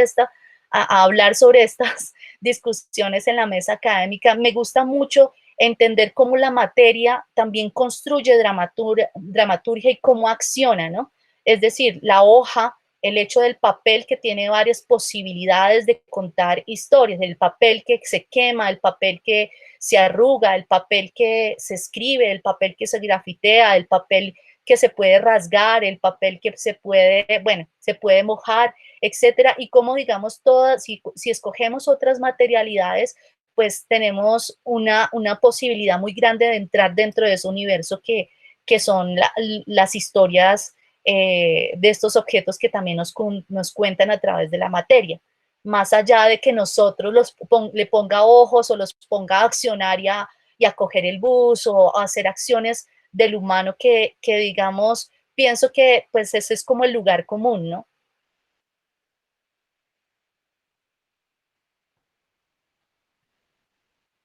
a hablar sobre estas discusiones en la mesa académica, me gusta mucho entender cómo la materia también construye dramaturgia y cómo acciona, ¿no? Es decir, la hoja, el hecho del papel, que tiene varias posibilidades de contar historias, el papel que se quema, el papel que se arruga, el papel que se escribe, el papel que se grafitea, el papel que se puede rasgar, el papel que se puede mojar, etcétera. Y como, digamos, si escogemos otras materialidades, pues tenemos una posibilidad muy grande de entrar dentro de ese universo que son las historias de estos objetos que también nos cuentan a través de la materia. Más allá de que nosotros le ponga ojos o los ponga a accionar y a coger el bus o a hacer acciones del humano que digamos, pienso que pues ese es como el lugar común, ¿no?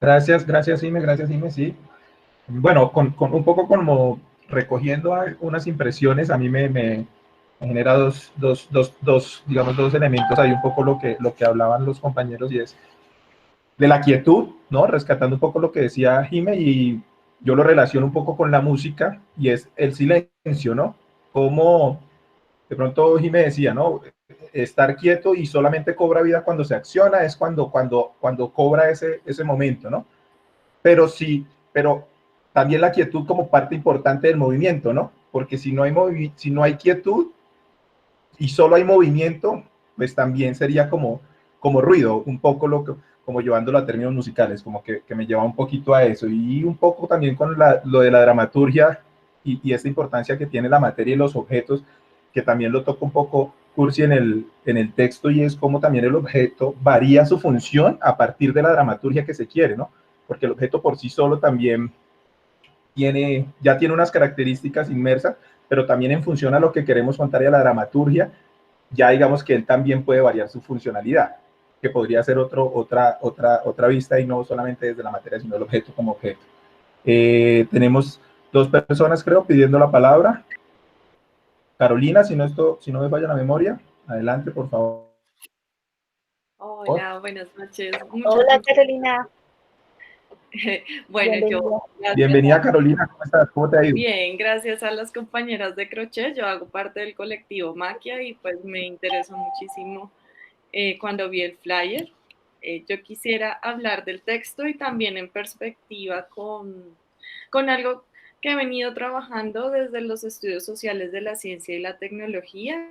Gracias, gracias, Ime, sí. Bueno, con un poco como recogiendo unas impresiones, a mí me genera digamos, dos elementos ahí, un poco lo que hablaban los compañeros, y es de la quietud, ¿no? Rescatando un poco lo que decía Jime, y yo lo relaciono un poco con la música, y es el silencio, ¿no? Como de pronto Jime decía, ¿no? Estar quieto y solamente cobra vida cuando se acciona, es cuando cobra ese momento, ¿no? Pero sí, pero también la quietud como parte importante del movimiento, ¿no? Porque si no hay quietud y solo hay movimiento, pues también sería como ruido, un poco como llevándolo a términos musicales, como que me lleva un poquito a eso, y un poco también con lo de la dramaturgia y esta importancia que tiene la materia y los objetos, que también lo toca un poco Cursi en el texto, y es cómo también el objeto varía su función a partir de la dramaturgia que se quiere, ¿no? Porque el objeto por sí solo también ya tiene unas características inmersas, pero también en función a lo que queremos contar y a la dramaturgia, ya digamos que él también puede variar su funcionalidad, que podría ser otra vista, y no solamente desde la materia, sino el objeto como objeto. Tenemos dos personas, creo, pidiendo la palabra. Carolina, si no me falla la memoria, adelante, por favor. Hola, buenas noches. Hola, Carolina. Bueno, Bienvenida, Carolina, ¿cómo estás? ¿Cómo te ha ido? Bien, gracias a las compañeras de crochet. Yo hago parte del colectivo Maquia y pues me interesó muchísimo cuando vi el flyer. Yo quisiera hablar del texto y también en perspectiva con algo que he venido trabajando desde los estudios sociales de la ciencia y la tecnología.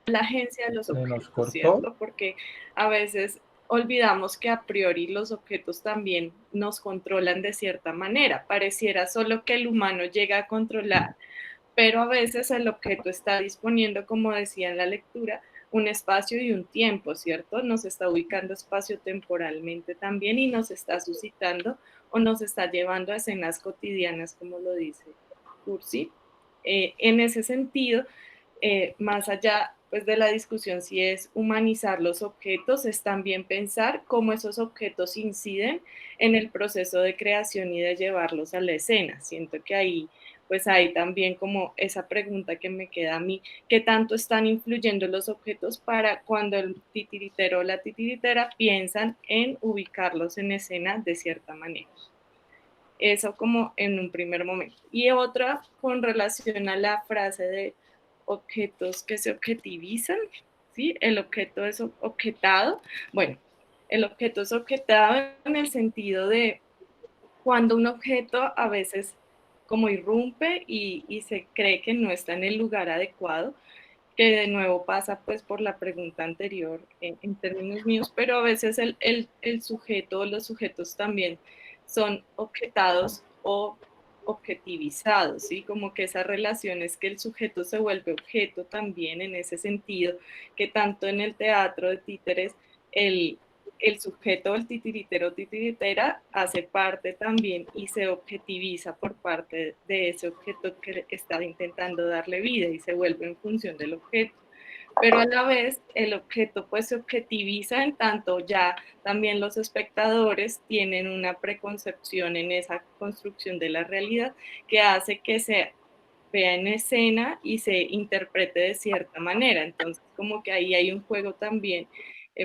La agencia de los objetos, ¿cierto? Porque a veces olvidamos que a priori los objetos también nos controlan de cierta manera. Pareciera solo que el humano llega a controlar, pero a veces el objeto está disponiendo, como decía en la lectura, un espacio y un tiempo, ¿cierto? Nos está ubicando espacio-temporalmente también y nos está suscitando o nos está llevando a escenas cotidianas, como lo dice Cursi. En ese sentido, más allá pues, de la discusión si es humanizar los objetos, es también pensar cómo esos objetos inciden en el proceso de creación y de llevarlos a la escena. Siento que ahí pues hay también como esa pregunta que me queda a mí, ¿qué tanto están influyendo los objetos para cuando el titiritero o la titiritera piensan en ubicarlos en escena de cierta manera? Eso como en un primer momento. Y otra con relación a la frase de objetos que se objetivizan, ¿sí? El objeto es objetado. Bueno, el objeto es objetado en el sentido de cuando un objeto a veces como irrumpe y se cree que no está en el lugar adecuado, que de nuevo pasa pues por la pregunta anterior en términos míos, pero a veces el sujeto o los sujetos también son objetados o objetivizados, ¿sí? Como que esa relación es que el sujeto se vuelve objeto también en ese sentido, que tanto en el teatro de títeres el sujeto, el titiritero o titiritera, hace parte también y se objetiviza por parte de ese objeto que está intentando darle vida y se vuelve en función del objeto. Pero a la vez el objeto pues se objetiviza en tanto ya también los espectadores tienen una preconcepción en esa construcción de la realidad que hace que se vea en escena y se interprete de cierta manera. Entonces como que ahí hay un juego también,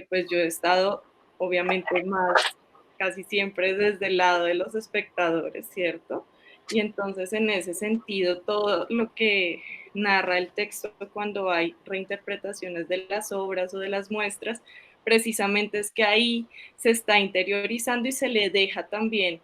pues yo he estado obviamente más casi siempre desde el lado de los espectadores, ¿cierto? Y entonces en ese sentido todo lo que narra el texto cuando hay reinterpretaciones de las obras o de las muestras, precisamente es que ahí se está interiorizando y se le deja también,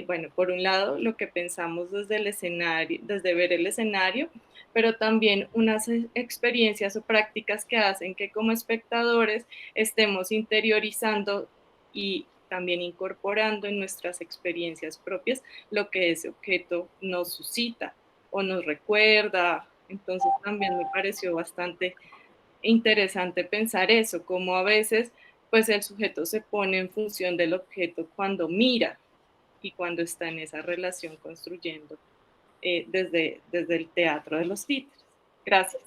bueno, por un lado lo que pensamos desde el escenario, desde ver el escenario, pero también unas experiencias o prácticas que hacen que como espectadores estemos interiorizando y también incorporando en nuestras experiencias propias lo que ese objeto nos suscita o nos recuerda. Entonces también me pareció bastante interesante pensar eso, como a veces pues el sujeto se pone en función del objeto cuando mira y cuando está en esa relación construyendo desde el teatro de los títeres. Gracias.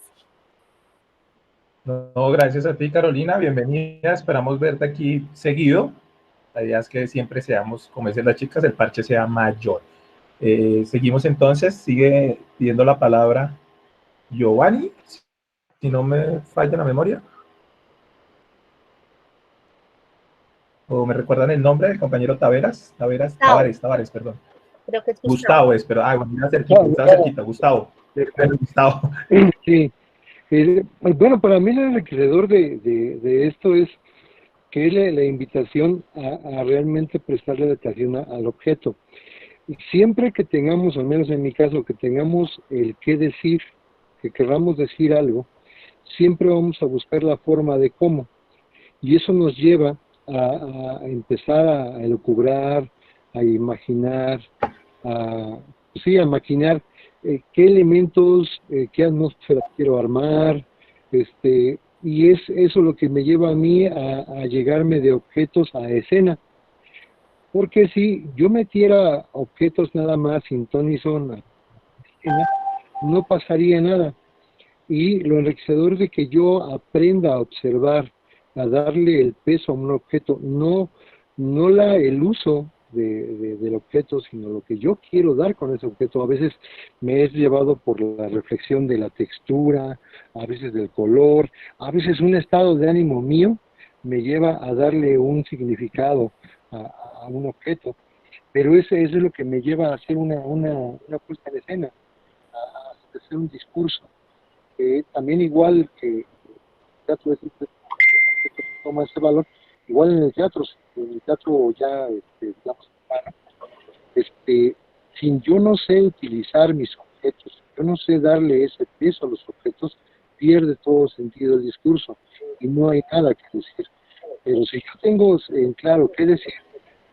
No, gracias a ti, Carolina, bienvenida, esperamos verte aquí seguido. La idea es que siempre seamos, como dicen las chicas, el parche sea mayor. Seguimos entonces, sigue pidiendo la palabra Giovanni, si no me falla la memoria. ¿O me recuerdan el nombre del compañero Tavares, perdón. Creo que es Gustavo es, pero mira cerquita, Gustavo. Sí. Bueno, para mí lo enriquecedor de esto es que es la invitación a realmente prestarle atención al objeto. Y siempre que tengamos, al menos en mi caso, que tengamos el qué decir, que queramos decir algo, siempre vamos a buscar la forma de cómo. Y eso nos lleva a empezar a elucubrar, a imaginar, sí, a maquinar qué elementos, qué atmósfera quiero armar, y es eso lo que me lleva a mí a llegarme de objetos a escena. Porque si yo metiera objetos nada más sin ton y son a escena, no pasaría nada. Y lo enriquecedor es de que yo aprenda a observar, a darle el peso a un objeto, no el uso del objeto, sino lo que yo quiero dar con ese objeto. A veces me es llevado por la reflexión de la textura, a veces del color, a veces un estado de ánimo mío me lleva a darle un significado a un objeto. Pero eso es lo que me lleva a hacer una puesta en escena, a hacer un discurso. También igual que el teatro toma ese valor, igual en el teatro ya, digamos, sin yo no sé utilizar mis objetos, yo no sé darle ese peso a los objetos, pierde todo sentido el discurso y no hay nada que decir. Pero si yo tengo en claro qué decir,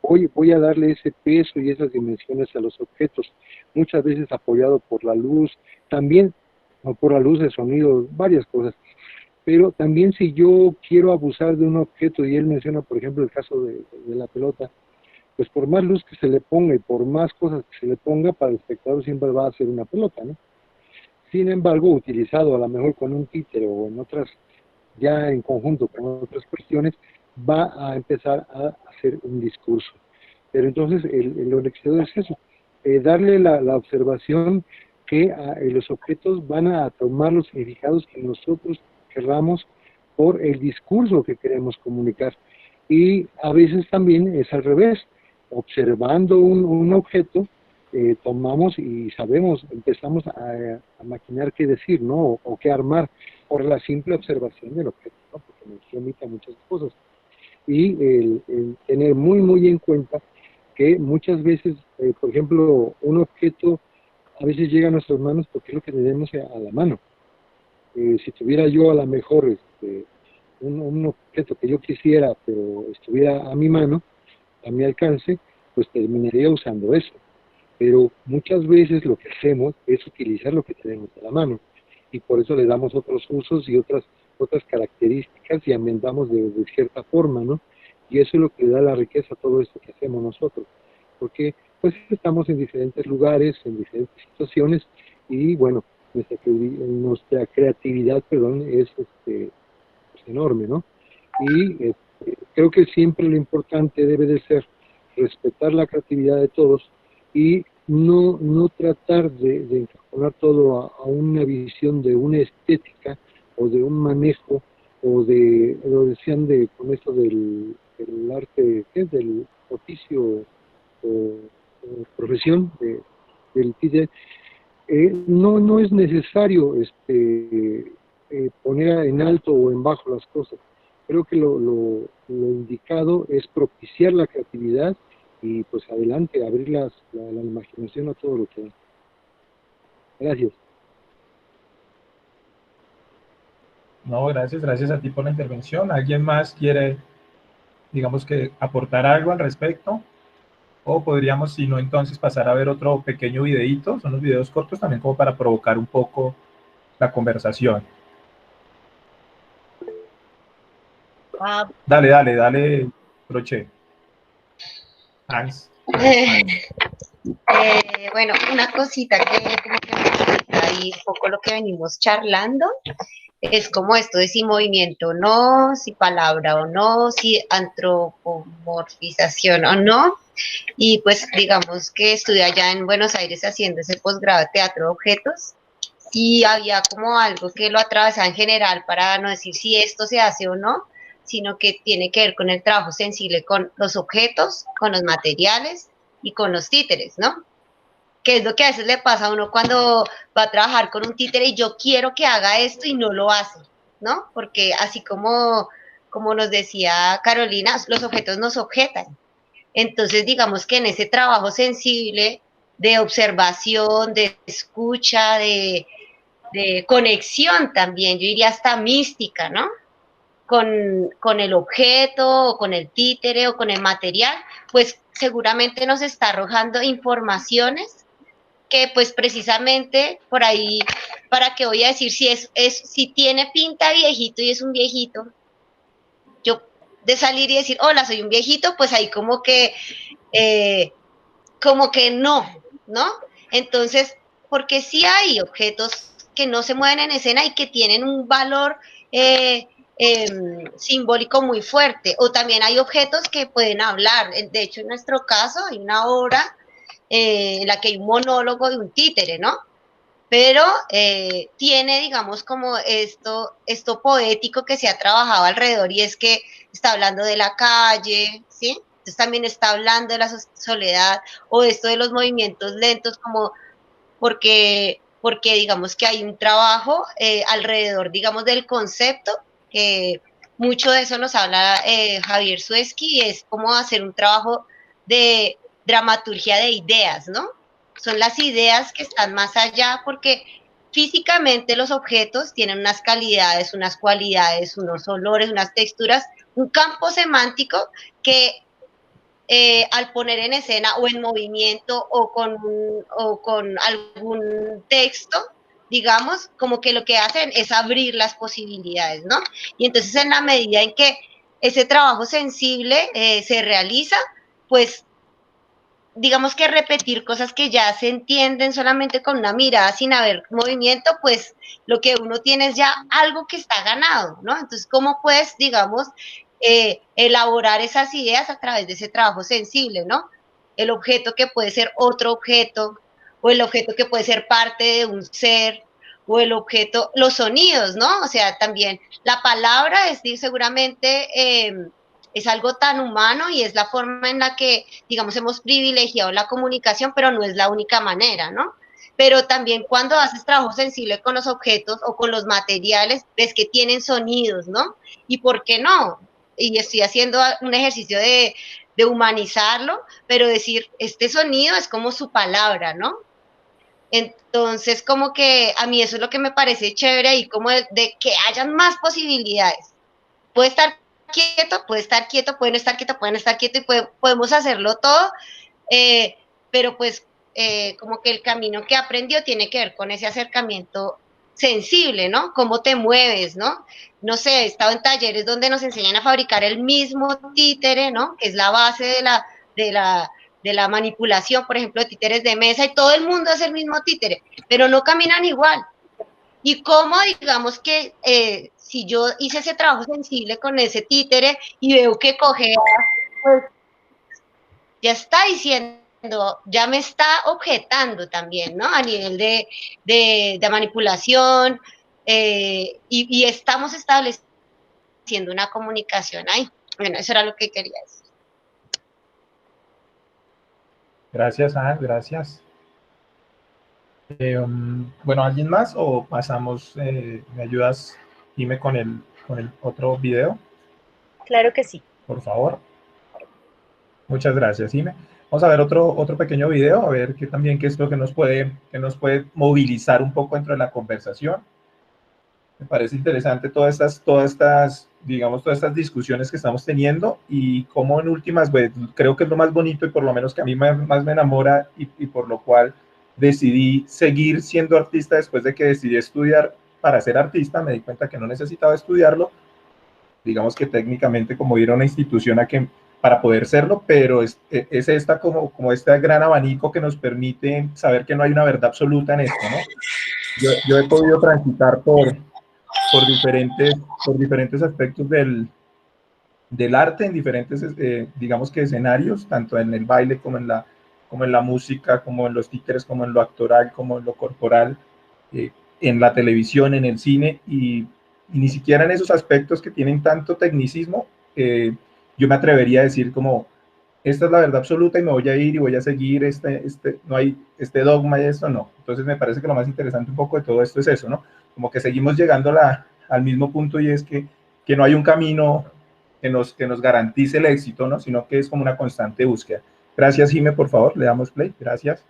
voy a darle ese peso y esas dimensiones a los objetos, muchas veces apoyado por la luz, también por la luz de sonido, varias cosas. Pero también si yo quiero abusar de un objeto, y él menciona, por ejemplo, el caso de la pelota, pues por más luz que se le ponga y por más cosas que se le ponga, para el espectador siempre va a ser una pelota, ¿no? Sin embargo, utilizado a lo mejor con un títere o en otras, ya en conjunto con otras cuestiones, va a empezar a hacer un discurso. Pero entonces lo enriquecedor es eso, darle la observación que los objetos van a tomar los significados que nosotros querramos por el discurso que queremos comunicar. Y a veces también es al revés, observando un objeto, tomamos y sabemos, empezamos a maquinar qué decir, ¿no? O qué armar por la simple observación del objeto, ¿no? Porque nos remite a muchas cosas. Y el tener muy en cuenta que muchas veces, por ejemplo, un objeto a veces llega a nuestras manos porque es lo que tenemos a la mano. Si tuviera yo a lo mejor un objeto que yo quisiera, pero estuviera a mi mano, a mi alcance, pues terminaría usando eso. Pero muchas veces lo que hacemos es utilizar lo que tenemos a la mano, y por eso le damos otros usos y otras características y ambientamos de cierta forma, ¿no? Y eso es lo que le da la riqueza a todo esto que hacemos nosotros, porque pues estamos en diferentes lugares, en diferentes situaciones, y bueno, nuestra creatividad, es pues enorme, ¿no? Y creo que siempre lo importante debe de ser respetar la creatividad de todos y no tratar de encajonar todo a una visión de una estética o de un manejo o lo decían con esto del arte, ¿qué es? Del oficio o profesión del títere. No es necesario poner en alto o en bajo las cosas. Creo que lo indicado es propiciar la creatividad y pues adelante, abrir la imaginación a todo lo que da. Gracias. No, gracias a ti por la intervención. ¿Alguien más quiere, digamos, que aportar algo al respecto? O podríamos, si no, entonces pasar a ver otro pequeño videíto. Son los videos cortos también como para provocar un poco la conversación. Dale, Broche. Hans. Bueno, una cosita que como que me falta ahí un poco lo que venimos charlando, es como esto de si movimiento o no, si palabra o no, si antropomorfización o no. Y pues digamos que estudié allá en Buenos Aires haciendo ese posgrado de teatro de objetos, y había como algo que lo atravesaba en general para no decir si esto se hace o no, sino que tiene que ver con el trabajo sensible con los objetos, con los materiales y con los títeres, ¿no? Que es lo que a veces le pasa a uno cuando va a trabajar con un títere y yo quiero que haga esto y no lo hace, ¿no? Porque así como nos decía Carolina, los objetos nos objetan. Entonces, digamos que en ese trabajo sensible de observación, de escucha, de conexión también, yo diría hasta mística, ¿no? con el objeto, o con el títere, o con el material, pues seguramente nos está arrojando informaciones que pues precisamente por ahí, ¿para qué voy a decir si tiene pinta viejito y es un viejito? Yo de salir y decir, hola, soy un viejito, pues ahí como que no. Entonces, porque sí hay objetos que no se mueven en escena y que tienen un valor simbólico muy fuerte, o también hay objetos que pueden hablar. De hecho, en nuestro caso hay una obra en la que hay un monólogo de un títere, ¿no? Pero tiene, digamos, como esto poético que se ha trabajado alrededor, y es que está hablando de la calle, ¿sí? Entonces también está hablando de la soledad, o esto de los movimientos lentos, como porque digamos que hay un trabajo alrededor, digamos, del concepto, que mucho de eso nos habla Javier Sueski, y es como hacer un trabajo de dramaturgia de ideas, ¿no? Son las ideas que están más allá, porque físicamente los objetos tienen unas calidades, unas cualidades, unos olores, unas texturas, un campo semántico que al poner en escena o en movimiento o con algún texto, digamos, como que lo que hacen es abrir las posibilidades, ¿no? Y entonces en la medida en que ese trabajo sensible se realiza, pues digamos que repetir cosas que ya se entienden solamente con una mirada sin haber movimiento, pues lo que uno tiene es ya algo que está ganado, ¿no? Entonces, ¿cómo puedes, digamos, elaborar esas ideas a través de ese trabajo sensible, ¿no? El objeto que puede ser otro objeto, o el objeto que puede ser parte de un ser, o el objeto, los sonidos, ¿no? O sea, también la palabra es seguramente es algo tan humano, y es la forma en la que, digamos, hemos privilegiado la comunicación, pero no es la única manera, ¿no? Pero también cuando haces trabajo sensible con los objetos o con los materiales, ves que tienen sonidos, ¿no? ¿Y por qué no? Y estoy haciendo un ejercicio de humanizarlo, pero decir, este sonido es como su palabra, ¿no? Entonces, como que a mí eso es lo que me parece chévere, y como de que hayan más posibilidades. Puede estar quieto, puede estar quieto, puede no estar quieto, puede no estar quieto, y podemos hacerlo todo, pero pues como que el camino que aprendió tiene que ver con ese acercamiento sensible, ¿no? Cómo te mueves, ¿no? No sé, he estado en talleres donde nos enseñan a fabricar el mismo títere, ¿no? Que es la base de la manipulación, por ejemplo, de títeres de mesa, y todo el mundo hace el mismo títere, pero no caminan igual. Y cómo, digamos que si yo hice ese trabajo sensible con ese títere y veo que coge, pues ya está diciendo, ya me está objetando también, ¿no? A nivel de manipulación, y estamos estableciendo una comunicación ahí. Bueno, eso era lo que quería decir. Gracias, Ángel, gracias. Bueno, ¿alguien más o pasamos? ¿Me ayudas, Jime, con el otro video? Claro que sí. Por favor. Muchas gracias, Jime. Vamos a ver otro pequeño video, a ver qué es lo que nos puede movilizar un poco dentro de la conversación. Me parece interesante todas estas, digamos, todas estas discusiones que estamos teniendo, y cómo en últimas, pues, creo que es lo más bonito, y por lo menos que a mí más me enamora, y por lo cual decidí seguir siendo artista después de que decidí estudiar para ser artista. Me di cuenta que no necesitaba estudiarlo, digamos que técnicamente como ir a una institución para poder serlo, pero es esta como este gran abanico que nos permite saber que no hay una verdad absoluta en esto, ¿no? Yo he podido transitar por diferentes aspectos del arte, en diferentes, digamos que escenarios, tanto en el baile como en la música, como en los títeres, como en lo actoral, como en lo corporal, en la televisión, en el cine, y ni siquiera en esos aspectos que tienen tanto tecnicismo, yo me atrevería a decir como, esta es la verdad absoluta y me voy a ir y voy a seguir no hay este dogma y esto, no. Entonces me parece que lo más interesante un poco de todo esto es eso, ¿no? Como que seguimos llegando al mismo punto, y es que no hay un camino que nos garantice el éxito, ¿no? Sino que es como una constante búsqueda. Gracias, Jime, por favor, le damos play. Gracias.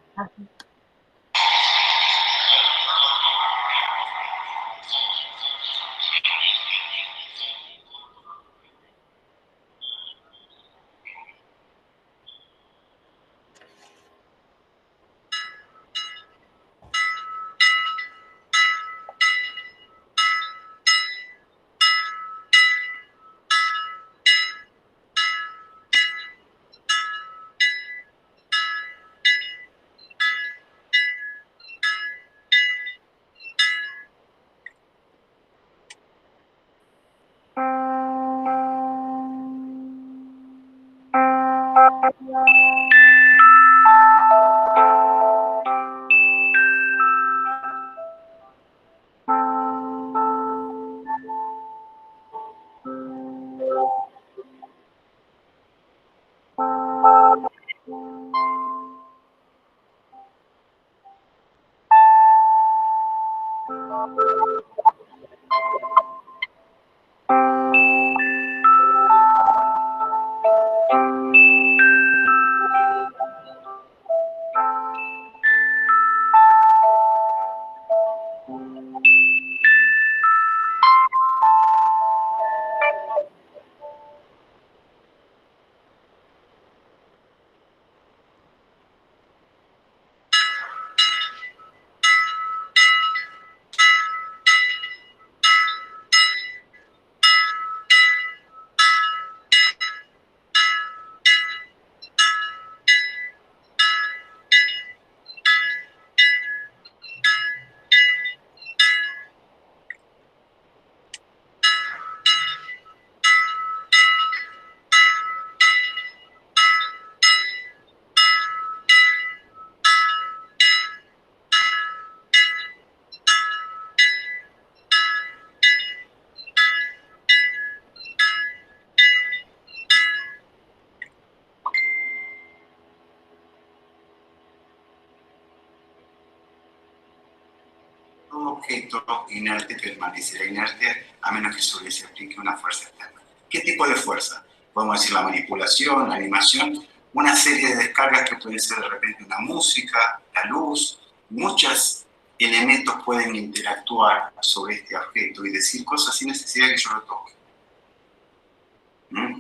Todo objeto inerte permanecerá inerte a menos que sobre él se aplique una fuerza externa. ¿Qué tipo de fuerza? Podemos decir la manipulación, la animación, una serie de descargas que pueden ser de repente una música, la luz, muchos elementos pueden interactuar sobre este objeto y decir cosas sin necesidad de que yo lo toque.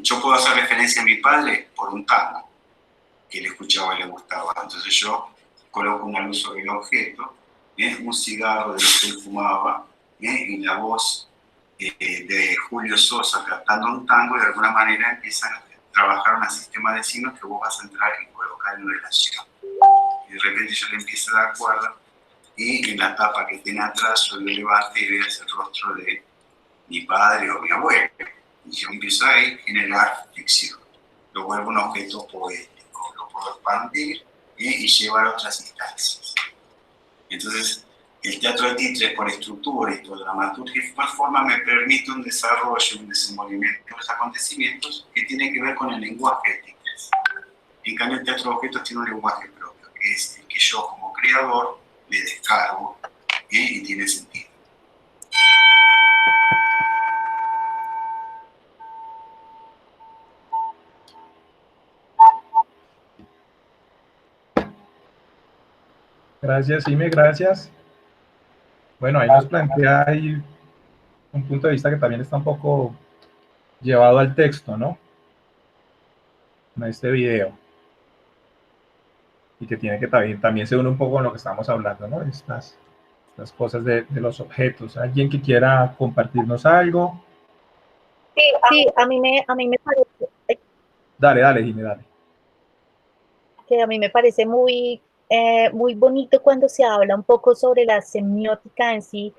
Yo puedo hacer referencia a mi padre por un tango que él escuchaba y le gustaba. Entonces yo coloco una luz sobre el objeto, un cigarro de lo que él fumaba, y la voz de Julio Sosa cantando un tango, y de alguna manera empiezan a trabajar un sistema de signos que vos vas a entrar y colocar en relación. Y de repente yo le empiezo a dar cuerda, y en la tapa que tiene atrás yo le levanto y veo el rostro de mi padre o mi abuelo. Y yo empiezo a generar ficción. Lo vuelvo un objeto poético, lo puedo expandir y llevar a otras instancias. Entonces, el teatro de títeres por estructura y por dramaturgia y por forma me permite un desarrollo, un desenvolvimiento de los acontecimientos que tiene que ver con el lenguaje de títeres. En cambio, el teatro de objetos tiene un lenguaje propio, que es el que yo como creador le descargo y tiene sentido. Gracias, Ime, gracias. Bueno, ahí nos plantea ahí un punto de vista que también está un poco llevado al texto, ¿no? En este video. Y que tiene que también se une un poco con lo que estamos hablando, ¿no? Estas cosas de los objetos. ¿Alguien que quiera compartirnos algo? Sí, a mí me parece... Dale, Jimmy, dale. Que a mí me parece muy bonito cuando se habla un poco sobre la semiótica en sí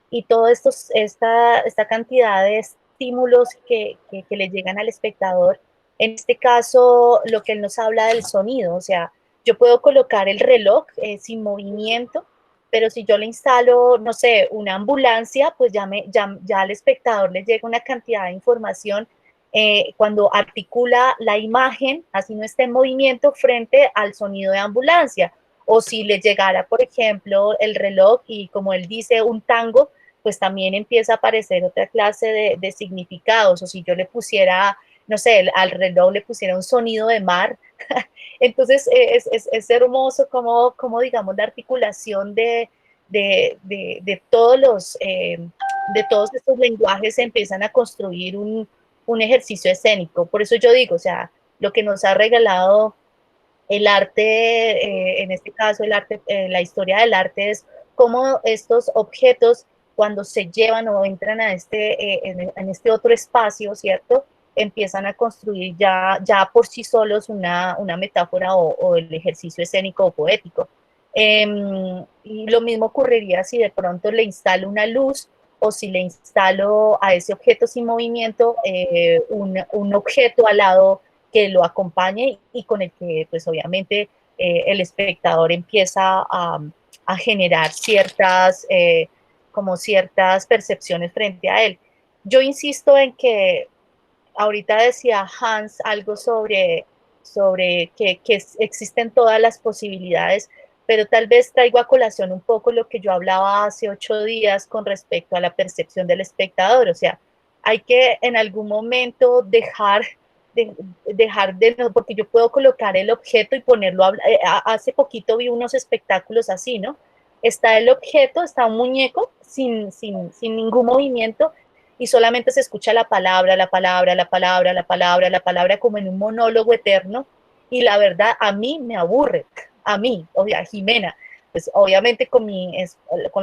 y toda esta cantidad de estímulos que le llegan al espectador. En este caso, lo que él nos habla del sonido, o sea, yo puedo colocar el reloj sin movimiento, pero si yo le instalo, no sé, una ambulancia, pues ya al espectador le llega una cantidad de información cuando articula la imagen, así no esté en movimiento, frente al sonido de ambulancia. O si le llegara, por ejemplo, el reloj y como él dice, un tango, pues también empieza a aparecer otra clase de significados. O si yo le pusiera, no sé, al reloj le pusiera un sonido de mar. Entonces es hermoso como digamos, la articulación de todos estos lenguajes se empiezan a construir un ejercicio escénico. Por eso yo digo, o sea, lo que nos ha regalado el arte, en este caso el arte, la historia del arte es cómo estos objetos cuando se llevan o entran a en este otro espacio, ¿cierto? Empiezan a construir ya por sí solos una metáfora o el ejercicio escénico o poético. Y lo mismo ocurriría si de pronto le instalo una luz o si le instalo a ese objeto sin movimiento un objeto al lado que lo acompañe y con el que pues obviamente el espectador empieza a generar ciertas, como ciertas percepciones frente a él. Yo insisto en que ahorita decía Hans algo sobre que existen todas las posibilidades, pero tal vez traigo a colación un poco lo que yo hablaba hace 8 días con respecto a la percepción del espectador. O sea, hay que en algún momento dejar porque yo puedo colocar el objeto y ponerlo hace poquito vi unos espectáculos así, ¿no? Está el objeto, está un muñeco sin ningún movimiento y solamente se escucha la palabra, la palabra, la palabra, la palabra, la palabra como en un monólogo eterno y la verdad a mí me aburre, a mí, o sea, Jimena, pues obviamente con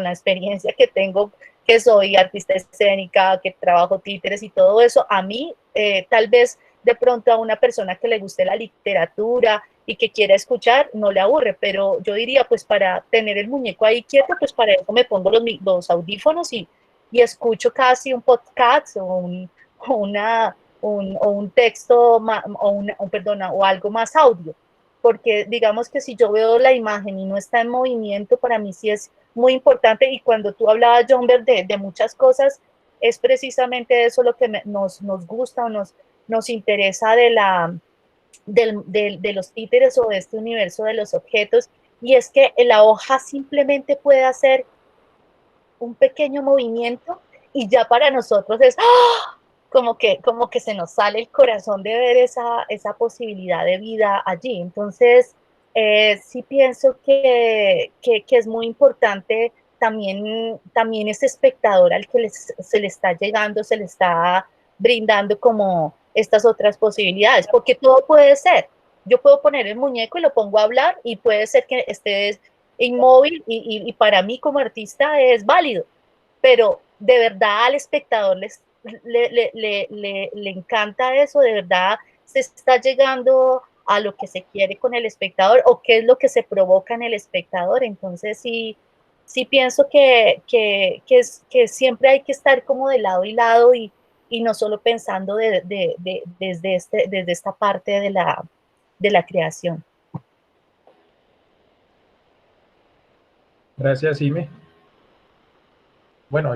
la experiencia que tengo, que soy artista escénica, que trabajo títeres y todo eso, a mí tal vez de pronto a una persona que le guste la literatura y que quiera escuchar, no le aburre, pero yo diría, pues para tener el muñeco ahí quieto, pues para eso me pongo los audífonos y escucho casi un podcast o un texto o algo más audio, porque digamos que si yo veo la imagen y no está en movimiento, para mí sí es muy importante y cuando tú hablabas, John, de muchas cosas, es precisamente eso lo que nos gusta o nos interesa de los títeres o de este universo de los objetos, y es que la hoja simplemente puede hacer un pequeño movimiento y ya para nosotros es ¡oh! como que se nos sale el corazón de ver esa posibilidad de vida allí. Entonces, sí pienso que es muy importante también ese espectador al que se le está llegando, se le está brindando como estas otras posibilidades, porque todo puede ser. Yo puedo poner el muñeco y lo pongo a hablar y puede ser que esté inmóvil y para mí como artista es válido, pero de verdad al espectador le encanta eso, de verdad se está llegando a lo que se quiere con el espectador o qué es lo que se provoca en el espectador. Entonces sí pienso que siempre hay que estar como de lado y lado y no solo pensando desde esta parte de la creación. Gracias, Ime. Bueno,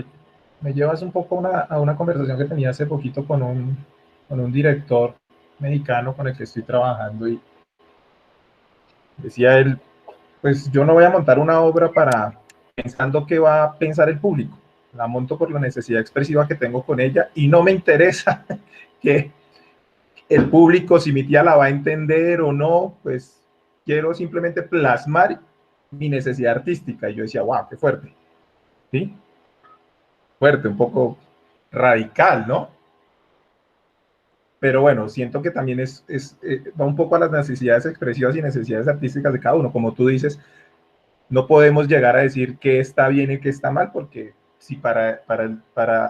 me llevas un poco a una conversación que tenía hace poquito con un director mexicano con el que estoy trabajando y decía él, pues yo no voy a montar una obra pensando que va a pensar el público, la monto por la necesidad expresiva que tengo con ella y no me interesa que el público, si mi tía la va a entender o no, pues quiero simplemente plasmar mi necesidad artística. Y yo decía, wow, qué fuerte, ¿sí? Fuerte, un poco radical, ¿no? Pero bueno, siento que también va un poco a las necesidades expresivas y necesidades artísticas de cada uno. Como tú dices, no podemos llegar a decir qué está bien y qué está mal, porque si para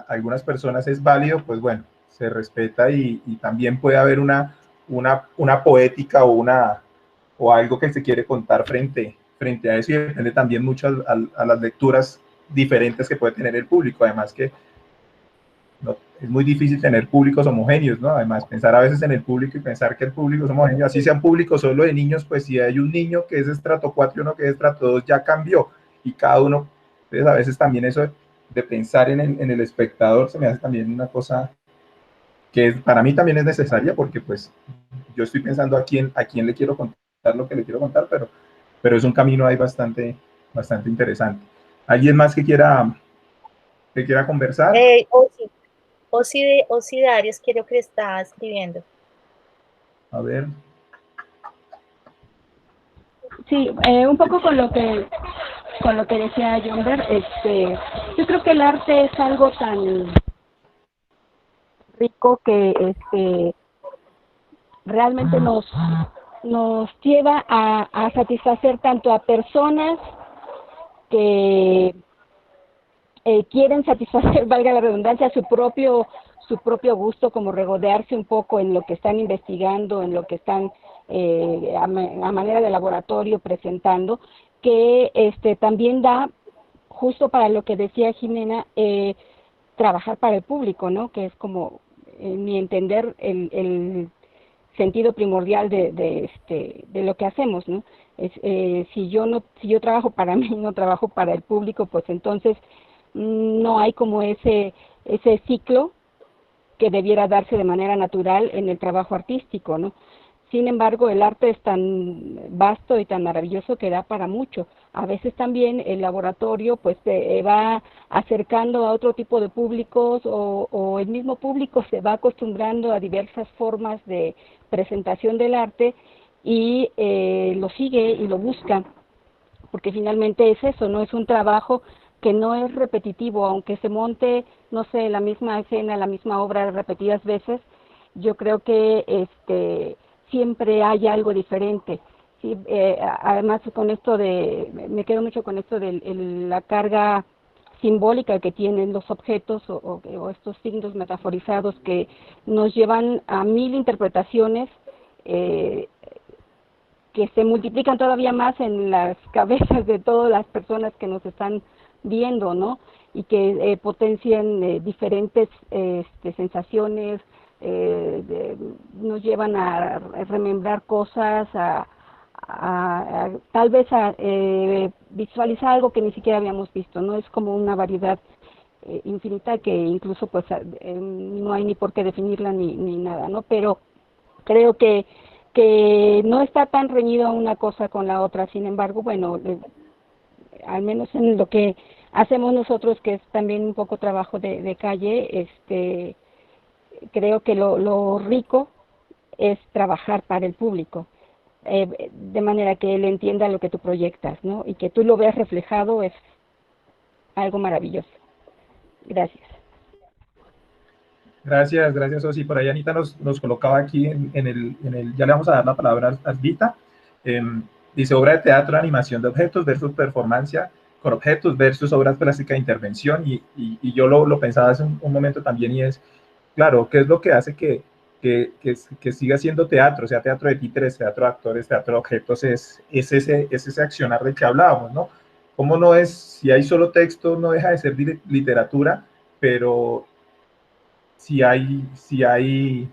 algunas personas es válido, pues bueno, se respeta y también puede haber una poética o algo que se quiere contar frente a eso, y depende también mucho a las lecturas diferentes que puede tener el público. Además que no, es muy difícil tener públicos homogéneos, ¿no? Además, pensar a veces en el público y pensar que el público es homogéneo, así sea un público solo de niños, pues si hay un niño que es estrato 4 y uno que es estrato 2, ya cambió, y cada uno, entonces a veces también eso de pensar en el espectador se me hace también una cosa que para mí también es necesaria, porque pues yo estoy pensando a quién le quiero contar lo que le quiero contar, pero es un camino ahí bastante interesante. ¿Alguien más que quiera conversar? Osi de Arias, creo que está escribiendo. A ver. Sí, un poco con lo que decía Yonder, yo creo que el arte es algo tan rico que realmente nos lleva a satisfacer tanto a personas que quieren satisfacer, valga la redundancia, su propio gusto, como regodearse un poco en lo que están investigando, en lo que están a manera de laboratorio presentando, que también da, justo para lo que decía Jimena, trabajar para el público, ¿no? Que es como, en mi entender, sentido primordial de lo que hacemos, ¿no? Si yo trabajo para mí, no trabajo para el público, pues entonces no hay como ese ciclo que debiera darse de manera natural en el trabajo artístico, ¿no? Sin embargo, el arte es tan vasto y tan maravilloso que da para mucho. A veces también el laboratorio pues va acercando a otro tipo de públicos o el mismo público se va acostumbrando a diversas formas de presentación del arte y lo sigue y lo busca, porque finalmente es eso, ¿no? Es un trabajo que no es repetitivo, aunque se monte, no sé, la misma escena, la misma obra repetidas veces, yo creo que siempre hay algo diferente. Sí, además con esto me quedo mucho con esto de la carga simbólica que tienen los objetos o estos signos metaforizados que nos llevan a 1000 interpretaciones que se multiplican todavía más en las cabezas de todas las personas que nos están viendo, ¿no? Y que potencian diferentes sensaciones, nos llevan a remembrar cosas, tal vez a visualizar algo que ni siquiera habíamos visto, ¿no? Es como una variedad infinita que incluso pues no hay ni por qué definirla ni nada, ¿no? Pero creo que no está tan reñido una cosa con la otra. Sin embargo, bueno, al menos en lo que hacemos nosotros, que es también un poco trabajo de calle, creo que lo rico es trabajar para el público, de manera que él entienda lo que tú proyectas, ¿no? Y que tú lo veas reflejado es algo maravilloso. Gracias. Gracias, Osi. Por ahí Anita nos colocaba aquí ya le vamos a dar la palabra a Asvita. Dice, obra de teatro, animación de objetos versus performancia con objetos versus obras plásticas de intervención. Y yo lo pensaba hace un momento también, y es, claro, ¿qué es lo que hace que siga siendo teatro? Sea teatro de títeres, teatro de actores, teatro de objetos, es ese accionar del que hablábamos, ¿no? ¿Cómo no es? Si hay solo texto, no deja de ser literatura, pero si hay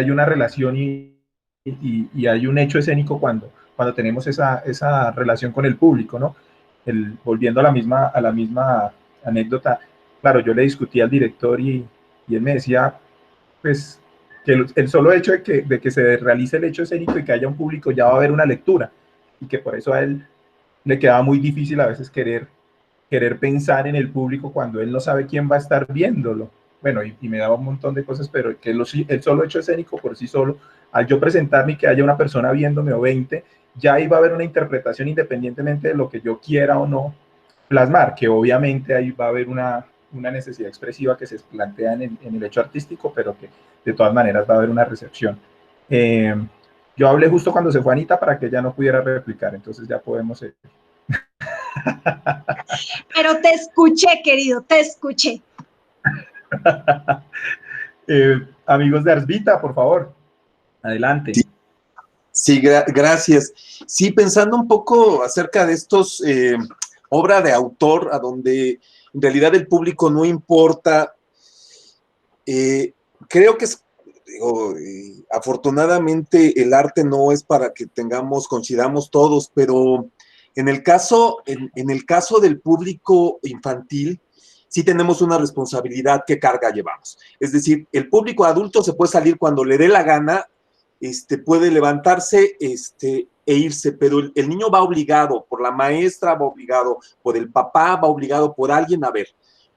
una relación y hay un hecho escénico cuando tenemos esa relación con el público, ¿no? Volviendo a la misma anécdota, claro, yo le discutí al director y él me decía, pues, que el solo hecho de que se realice el hecho escénico y que haya un público, ya va a haber una lectura, y que por eso a él le quedaba muy difícil a veces querer pensar en el público cuando él no sabe quién va a estar viéndolo. Bueno, y me daba un montón de cosas, pero que el solo hecho escénico por sí solo, al yo presentarme y que haya una persona viéndome o 20, ya ahí va a haber una interpretación independientemente de lo que yo quiera o no plasmar, que obviamente ahí va a haber una necesidad expresiva que se plantea en el hecho artístico, pero que de todas maneras va a haber una recepción. Yo hablé justo cuando se fue Anita para que ella no pudiera replicar, entonces ya podemos... Pero te escuché, querido, te escuché. Amigos de Asvita, por favor, adelante. Sí, gracias. Sí, pensando un poco acerca de estos obra de autor, a donde en realidad el público no importa, creo que afortunadamente el arte no es para que coincidamos todos, pero en el caso del público infantil, sí tenemos una responsabilidad que carga llevamos. Es decir, el público adulto se puede salir cuando le dé la gana, puede levantarse e irse, pero el niño va obligado, por la maestra va obligado, por el papá va obligado, por alguien a ver.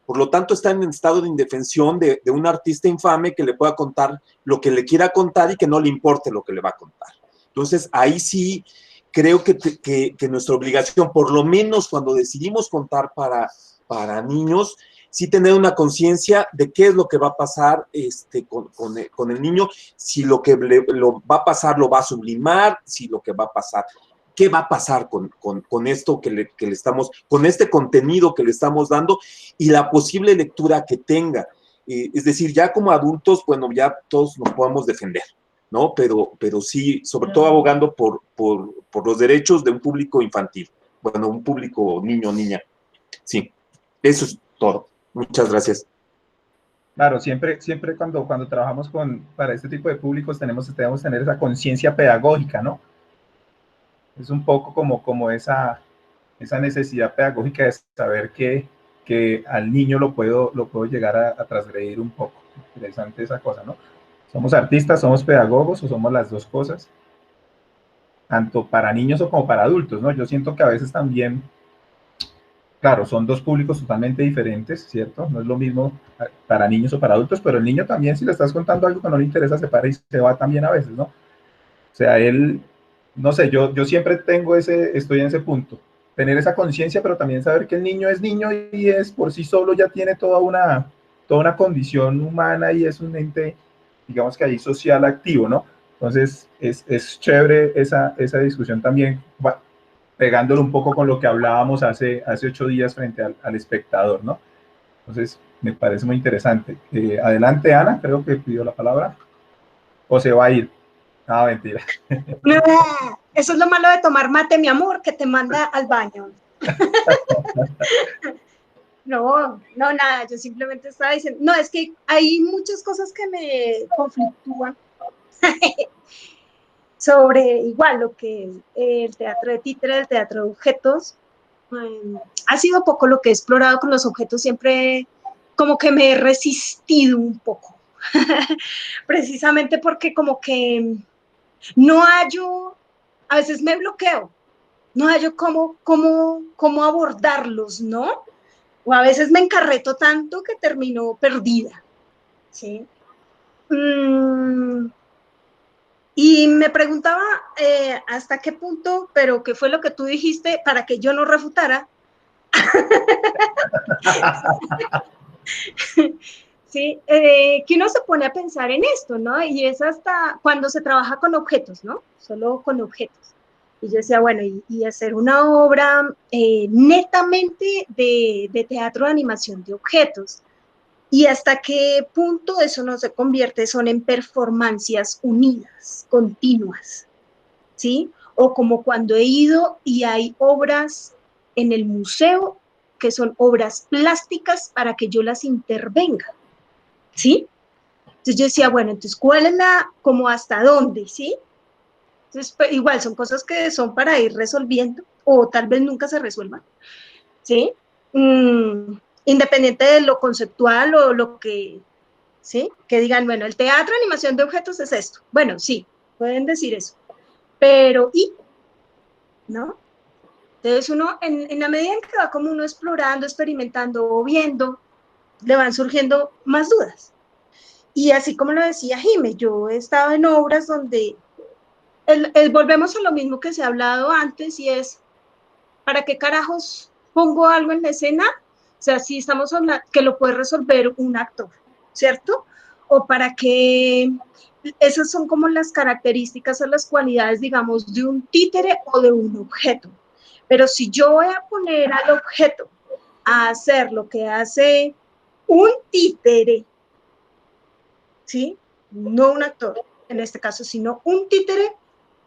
Por lo tanto, está en estado de indefensión de un artista infame que le pueda contar lo que le quiera contar y que no le importe lo que le va a contar. Entonces, ahí sí creo que nuestra obligación, por lo menos cuando decidimos contar para niños, sí tener una conciencia de qué es lo que va a pasar con el niño, si lo que lo va a pasar lo va a sublimar, si lo que va a pasar, qué va a pasar con esto que le estamos, con este contenido que le estamos dando y la posible lectura que tenga. Es decir, ya como adultos, bueno, ya todos nos podemos defender, ¿no? Pero sí, sobre todo abogando por los derechos de un público infantil, bueno, un público niño, niña. Sí, eso es todo. Muchas gracias. Claro, siempre cuando trabajamos para este tipo de públicos debemos tener esa conciencia pedagógica, ¿no? Es un poco como esa necesidad pedagógica de saber que al niño lo puedo llegar a transgredir un poco. Interesante esa cosa, ¿no? ¿Somos artistas, somos pedagogos o somos las dos cosas? Tanto para niños o como para adultos, ¿no? Yo siento que a veces también, claro, son dos públicos totalmente diferentes, ¿cierto? No es lo mismo para niños o para adultos, pero el niño también, si le estás contando algo que no le interesa, se para y se va también a veces, ¿no? O sea, él, no sé, yo siempre estoy en ese punto, tener esa conciencia, pero también saber que el niño es niño y es por sí solo, ya tiene toda una condición humana y es un ente, digamos que ahí social activo, ¿no? Entonces, es chévere esa discusión también, pegándolo un poco con lo que hablábamos hace 8 días frente al espectador, ¿no? Entonces, me parece muy interesante. Adelante, Ana, creo que pidió la palabra. ¿O se va a ir? Ah, mentira. Eso es lo malo de tomar mate, mi amor, que te manda al baño. No, nada, yo simplemente estaba diciendo, no, es que hay muchas cosas que me conflictúan sobre igual lo que el teatro de títere, el teatro de objetos. Ha sido poco lo que he explorado con los objetos, siempre como que me he resistido un poco, precisamente porque como que no hallo, a veces me bloqueo, no hallo cómo abordarlos, ¿no? O a veces me encarreto tanto que termino perdida, ¿sí? Y me preguntaba hasta qué punto, pero qué fue lo que tú dijiste para que yo no refutara. Sí, que uno se pone a pensar en esto, ¿no? Y es hasta cuando se trabaja con objetos, ¿no? Solo con objetos. Y yo decía, bueno, y hacer una obra netamente de teatro de animación de objetos. Y hasta qué punto eso no se convierte, son en performancias unidas, continuas, ¿sí? O como cuando he ido y hay obras en el museo que son obras plásticas para que yo las intervenga, ¿sí? Entonces yo decía, bueno, entonces, ¿cuál es como hasta dónde, sí? Entonces, pues, igual son cosas que son para ir resolviendo, o tal vez nunca se resuelvan, ¿sí? Independiente de lo conceptual o lo que, ¿sí? Que digan, bueno, el teatro de animación de objetos es esto. Bueno, sí, pueden decir eso. Pero, ¿y? ¿No? Entonces uno, en la medida en que va como uno explorando, experimentando o viendo, le van surgiendo más dudas. Y así como lo decía Jime, yo he estado en obras donde volvemos a lo mismo que se ha hablado antes y es, ¿para qué carajos pongo algo en la escena? O sea, si estamos hablando que lo puede resolver un actor, ¿cierto? O para qué, esas son como las características o las cualidades, digamos, de un títere o de un objeto. Pero si yo voy a poner al objeto a hacer lo que hace un títere, ¿sí? No un actor, en este caso, sino un títere,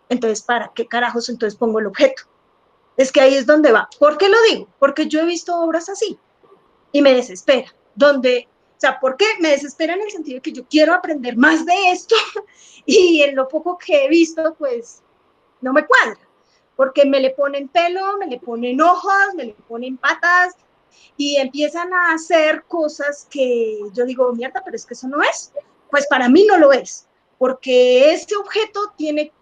entonces, ¿para qué carajos entonces pongo el objeto? Es que ahí es donde va. ¿Por qué lo digo? Porque yo he visto obras así y me desespera, donde, o sea, ¿por qué? Me desespera en el sentido de que yo quiero aprender más de esto y en lo poco que he visto, pues, no me cuadra, porque me le ponen pelo, me le ponen ojos, me le ponen patas y empiezan a hacer cosas que yo digo, mierda, pero es que eso no es. Pues para mí no lo es, porque este objeto tiene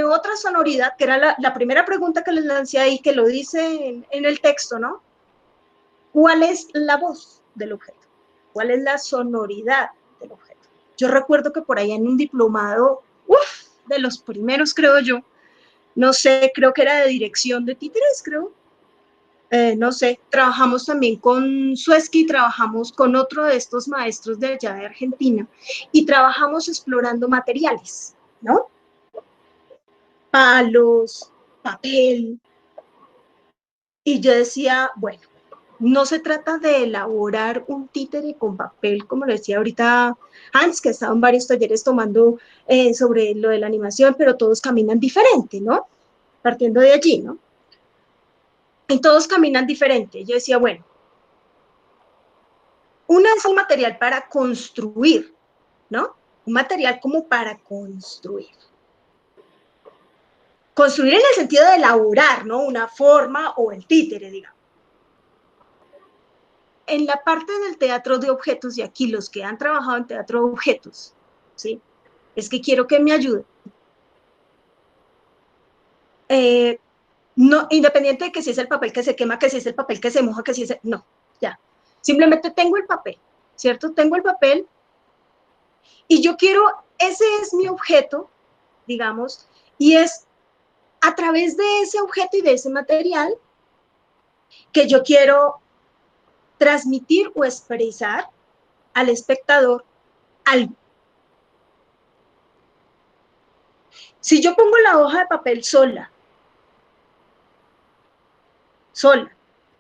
otra sonoridad, que era la primera pregunta que les lancé ahí, que lo dice en el texto, ¿no? ¿Cuál es la voz del objeto? ¿Cuál es la sonoridad del objeto? Yo recuerdo que por ahí en un diplomado, de los primeros creo yo, no sé, creo que era de dirección de títeres, creo, no sé, trabajamos también con Sueski, trabajamos con otro de estos maestros de allá de Argentina y trabajamos explorando materiales, ¿no? Palos, papel. Y yo decía, bueno, no se trata de elaborar un títere con papel, como lo decía ahorita Hans, que estaba en varios talleres tomando sobre lo de la animación, pero todos caminan diferente, ¿no? Partiendo de allí, ¿no? Y todos caminan diferente. Yo decía, bueno, Una es el material para construir, ¿no? Un material como para construir. Construir en el sentido de elaborar, ¿no? Una forma o el títere, digamos. En la parte del teatro de objetos, y aquí los que han trabajado en teatro de objetos, ¿sí? Es que quiero que me ayuden. No, independiente de que si es el papel que se quema, que si es el papel que se moja, que si es... No, ya. Simplemente tengo el papel, ¿cierto? Tengo el papel y yo quiero, ese es mi objeto, digamos, y es a través de ese objeto y de ese material que yo quiero transmitir o expresar al espectador algo. Si yo pongo la hoja de papel sola,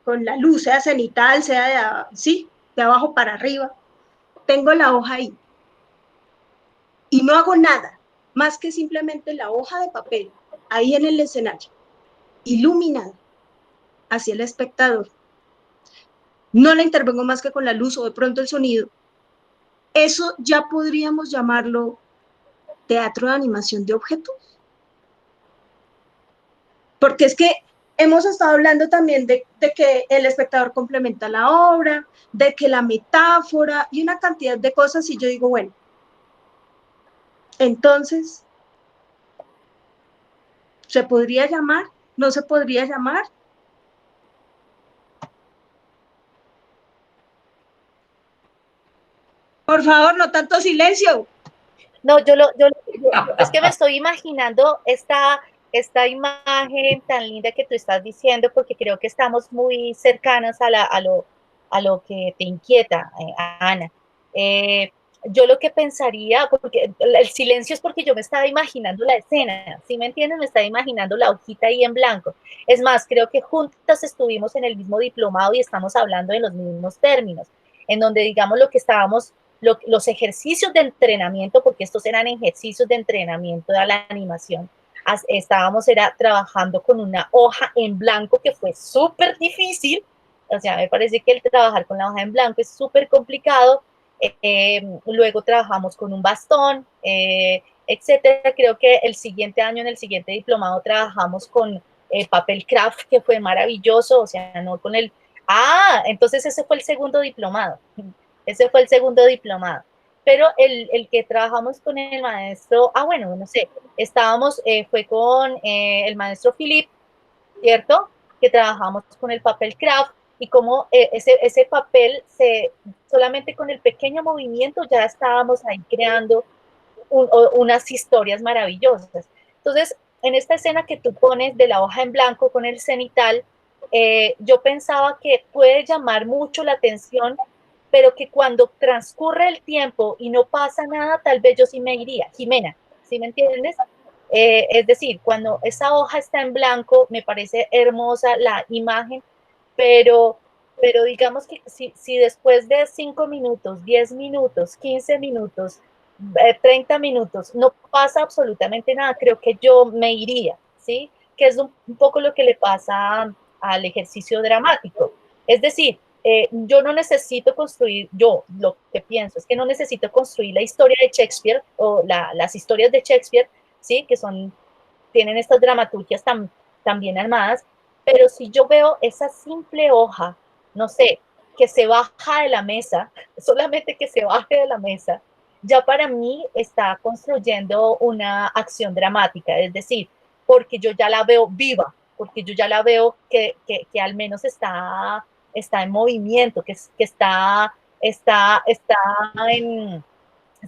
con la luz, sea cenital, sea de abajo para arriba, tengo la hoja ahí y no hago nada más que simplemente la hoja de papel ahí en el escenario, iluminada hacia el espectador. No la intervengo más que con la luz o de pronto el sonido. Eso ya podríamos llamarlo teatro de animación de objetos. Porque es que hemos estado hablando también de que el espectador complementa la obra, de que la metáfora y una cantidad de cosas, y yo digo, bueno, entonces, ¿se podría llamar? ¿No se podría llamar? Por favor, no tanto silencio. No, es que me estoy imaginando esta imagen tan linda que tú estás diciendo, porque creo que estamos muy cercanas a lo que te inquieta, Ana. Yo lo que pensaría, porque el silencio es porque yo me estaba imaginando la escena, ¿sí me entienden? Me estaba imaginando la hojita ahí en blanco. Es más, creo que juntas estuvimos en el mismo diplomado y estamos hablando en los mismos términos, en donde digamos lo que estábamos, los ejercicios de entrenamiento, porque estos eran ejercicios de entrenamiento de la animación, estábamos trabajando con una hoja en blanco que fue súper difícil. O sea, me parece que el trabajar con la hoja en blanco es súper complicado. Luego trabajamos con un bastón, etcétera. Creo que el siguiente año, en el siguiente diplomado, trabajamos con papel craft, que fue maravilloso. O sea, no con el... entonces ese fue el segundo diplomado. Ese fue el segundo diplomado. Pero el que trabajamos con el maestro, bueno, no sé, fue con el maestro Philip, ¿cierto? Que trabajamos con el papel craft y como ese papel, solamente con el pequeño movimiento ya estábamos ahí creando unas historias maravillosas. Entonces, en esta escena que tú pones de la hoja en blanco con el cenital, yo pensaba que puede llamar mucho la atención, pero que cuando transcurre el tiempo y no pasa nada, tal vez yo sí me iría. Jimena, ¿sí me entiendes? Es decir, cuando esa hoja está en blanco, me parece hermosa la imagen, pero digamos que si después de 5 minutos, 10 minutos, 15 minutos, 30 minutos, no pasa absolutamente nada, creo que yo me iría, ¿sí? Que es un poco lo que le pasa al ejercicio dramático. Es decir, yo no necesito construir, yo lo que pienso es que no necesito construir la historia de Shakespeare o las historias de Shakespeare, ¿sí? Que tienen estas dramaturgias tan bien armadas, pero si yo veo esa simple hoja, no sé, que se baja de la mesa, solamente que se baje de la mesa, ya para mí está construyendo una acción dramática, es decir, porque yo ya la veo viva, porque yo ya la veo que al menos está en movimiento, que está en...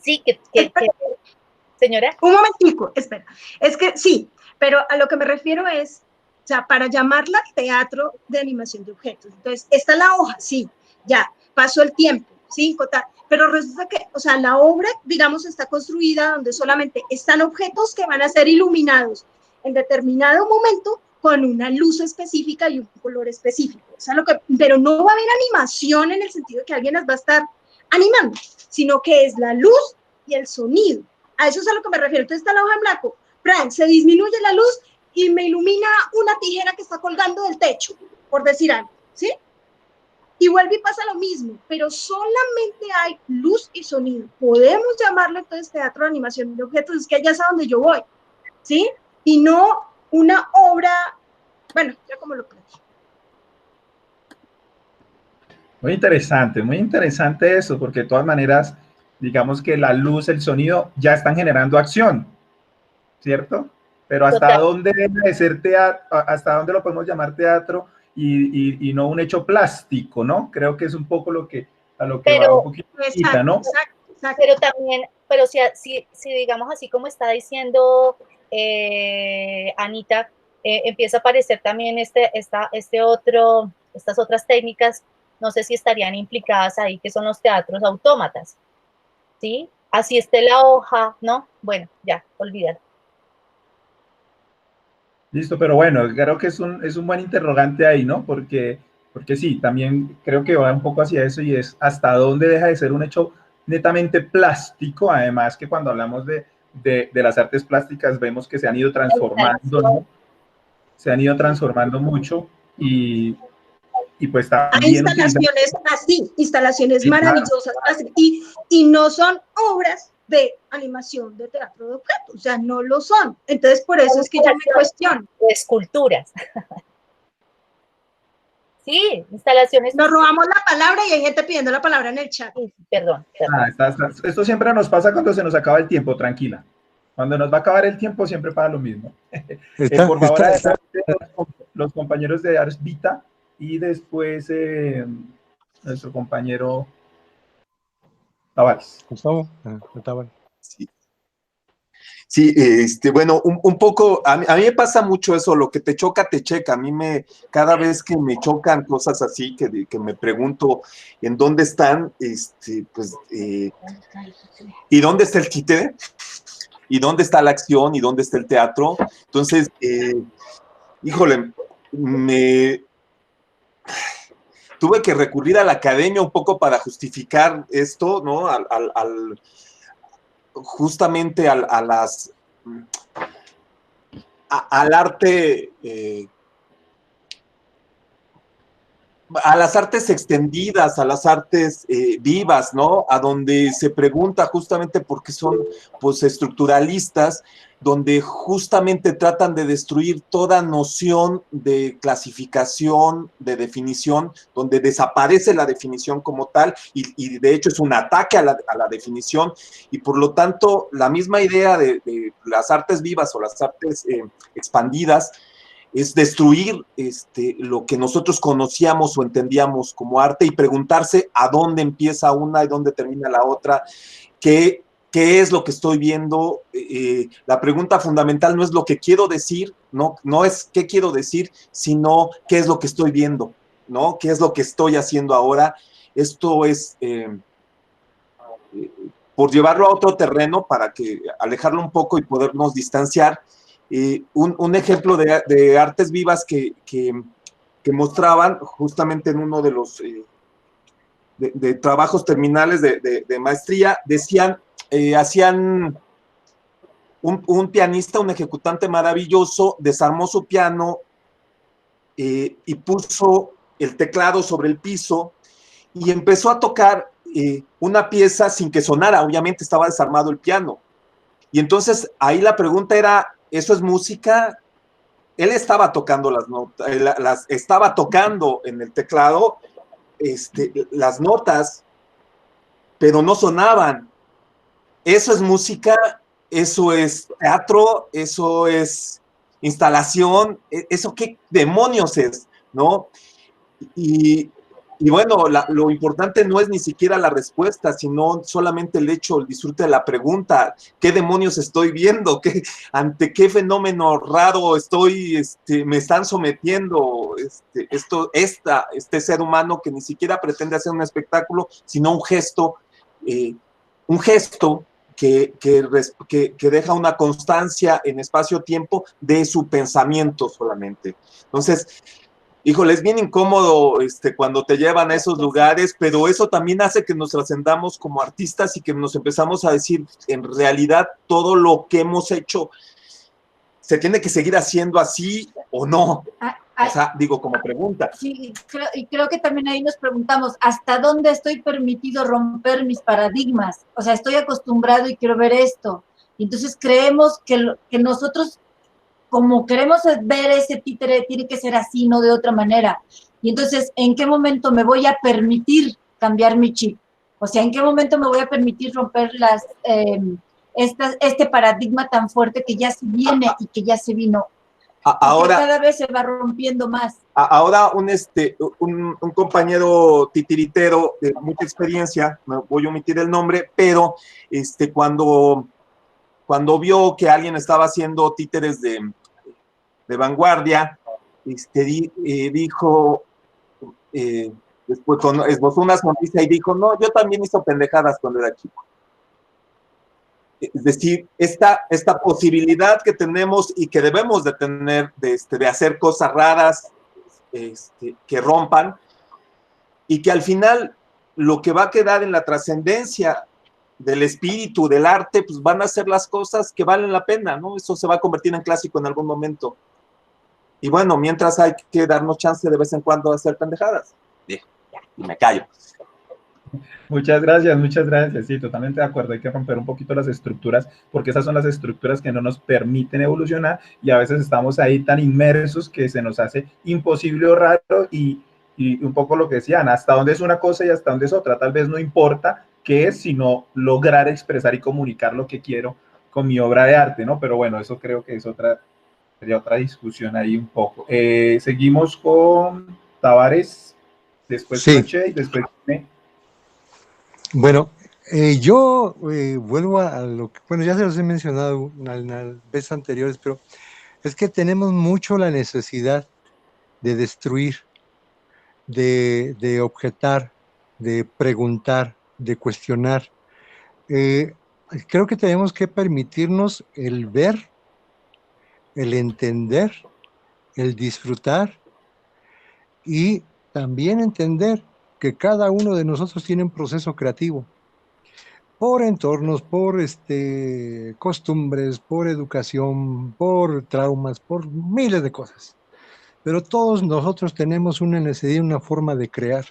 Sí, señora. Un momentico, espera. Es que sí, pero a lo que me refiero es, o sea, para llamarla teatro de animación de objetos. Entonces, está la hoja, sí, ya, pasó el tiempo, 5, tal, pero resulta que, o sea, la obra, digamos, está construida donde solamente están objetos que van a ser iluminados en determinado momento con una luz específica y un color específico. O sea, pero no va a haber animación en el sentido de que alguien las va a estar animando, sino que es la luz y el sonido. A eso es a lo que me refiero. Entonces está la hoja en blanco, se disminuye la luz y me ilumina una tijera que está colgando del techo, por decir algo, ¿sí? Y vuelve y pasa lo mismo, pero solamente hay luz y sonido. Podemos llamarlo entonces teatro de animación de objetos, es que allá es a donde yo voy, ¿sí? Y no una obra, bueno, ya como lo platico. Muy interesante eso, porque de todas maneras, digamos que la luz, el sonido ya están generando acción, ¿cierto? Pero ¿hasta dónde debe de ser teatro? ¿Hasta dónde lo podemos llamar teatro y no un hecho plástico, ¿no? Creo que es un poco a lo que va un poquito, ¿no? Exacto. Pero también, pero si digamos así como está diciendo Anita, empieza a aparecer también estas otras técnicas, no sé si estarían implicadas ahí, que son los teatros autómatas, ¿sí? Así esté la hoja, ¿no? Bueno, ya, olvídalo. Listo, pero bueno, creo que es un buen interrogante ahí, ¿no? Porque sí, también creo que va un poco hacia eso y es hasta dónde deja de ser un hecho netamente plástico, además que cuando hablamos de las artes plásticas vemos que se han ido transformando, ¿no? Se han ido transformando mucho y pues también... Hay instalaciones así, instalaciones maravillosas, así, y no son obras de animación de teatro de objetos, o sea, no lo son. Entonces, por eso es que yo me cuestiono. Esculturas. Sí, instalaciones. Nos robamos la palabra y hay gente pidiendo la palabra en el chat. Perdón. Esto siempre nos pasa cuando se nos acaba el tiempo, tranquila. Cuando nos va a acabar el tiempo siempre pasa lo mismo. Por favor, los compañeros de Ars Vita y después nuestro compañero Tavares. Gustavo, Tavares. Sí, bueno, un poco, a mí me pasa mucho eso, lo que te choca, te checa. Cada vez que me chocan cosas así, que me pregunto en dónde están, pues, ¿y dónde está el títere? ¿Y dónde está la acción? ¿Y dónde está el teatro? Entonces, híjole, tuve que recurrir a la academia un poco para justificar esto, ¿no? Justamente al arte, a las artes extendidas, a las artes vivas, ¿no? A donde se pregunta justamente por qué son postestructuralistas, donde justamente tratan de destruir toda noción de clasificación, de definición, donde desaparece la definición como tal, y de hecho es un ataque a la definición, y por lo tanto la misma idea de las artes vivas o las artes expandidas es destruir lo que nosotros conocíamos o entendíamos como arte y preguntarse a dónde empieza una y dónde termina la otra, qué es lo que estoy viendo. La pregunta fundamental no es lo que quiero decir, no es qué quiero decir, sino qué es lo que estoy viendo, ¿no? ¿Qué es lo que estoy haciendo ahora? Esto es, por llevarlo a otro terreno, para alejarlo un poco y podernos distanciar, un ejemplo de artes vivas que mostraban justamente en uno de los de trabajos terminales de maestría, decían, hacían un pianista, un ejecutante maravilloso, desarmó su piano y puso el teclado sobre el piso y empezó a tocar una pieza sin que sonara, obviamente estaba desarmado el piano. Y entonces ahí la pregunta era, ¿eso es música? Él estaba tocando las notas, estaba tocando en el teclado las notas, pero no sonaban. ¿Eso es música? ¿Eso es teatro? ¿Eso es instalación? ¿Eso qué demonios es? ¿No? Y bueno, lo importante no es ni siquiera la respuesta, sino solamente el hecho, el disfrute de la pregunta. ¿Qué demonios estoy viendo? ¿Ante qué fenómeno raro me están sometiendo este ser humano que ni siquiera pretende hacer un espectáculo, sino un gesto que deja una constancia en espacio-tiempo de su pensamiento solamente? Entonces, híjole, es bien incómodo cuando te llevan a esos lugares, pero eso también hace que nos trascendamos como artistas y que nos empezamos a decir, en realidad, todo lo que hemos hecho, ¿se tiene que seguir haciendo así o no? O sea, digo, como pregunta. Sí, y creo que también ahí nos preguntamos, ¿hasta dónde estoy permitido romper mis paradigmas? O sea, estoy acostumbrado y quiero ver esto. Y entonces creemos que nosotros, como queremos ver ese títere, tiene que ser así, no de otra manera. Y entonces, ¿en qué momento me voy a permitir cambiar mi chip? O sea, ¿en qué momento me voy a permitir romper este paradigma tan fuerte que ya se viene y que ya se vino? Ahora, cada vez se va rompiendo más. Ahora un compañero titiritero de mucha experiencia, no voy a omitir el nombre, pero cuando vio que alguien estaba haciendo títeres de vanguardia, dijo, después esbozó una sonrisa y dijo, no, yo también hice pendejadas cuando era chico. Es decir, esta posibilidad que tenemos y que debemos de tener de hacer cosas raras, que rompan, y que al final lo que va a quedar en la trascendencia del espíritu, del arte, pues van a ser las cosas que valen la pena, ¿no? Eso se va a convertir en clásico en algún momento. Y bueno, mientras hay que darnos chance de vez en cuando de hacer pendejadas. Y me callo. Muchas gracias. Sí, totalmente de acuerdo. Hay que romper un poquito las estructuras, porque esas son las estructuras que no nos permiten evolucionar y a veces estamos ahí tan inmersos que se nos hace imposible o raro y un poco lo que decían, hasta dónde es una cosa y hasta dónde es otra. Tal vez no importa qué es, sino lograr expresar y comunicar lo que quiero con mi obra de arte, ¿no? Pero bueno, eso creo que es sería otra discusión ahí un poco. Seguimos con Tavares, después sí. Noche y después... Bueno, yo vuelvo a lo que, bueno, ya se los he mencionado en veces anteriores, pero es que tenemos mucho la necesidad de destruir, de objetar, de preguntar, de cuestionar. Creo que tenemos que permitirnos el ver, el entender, el disfrutar y también entender que cada uno de nosotros tiene un proceso creativo, por entornos, por costumbres, por educación, por traumas, por miles de cosas. Pero todos nosotros tenemos una necesidad, una forma de crear.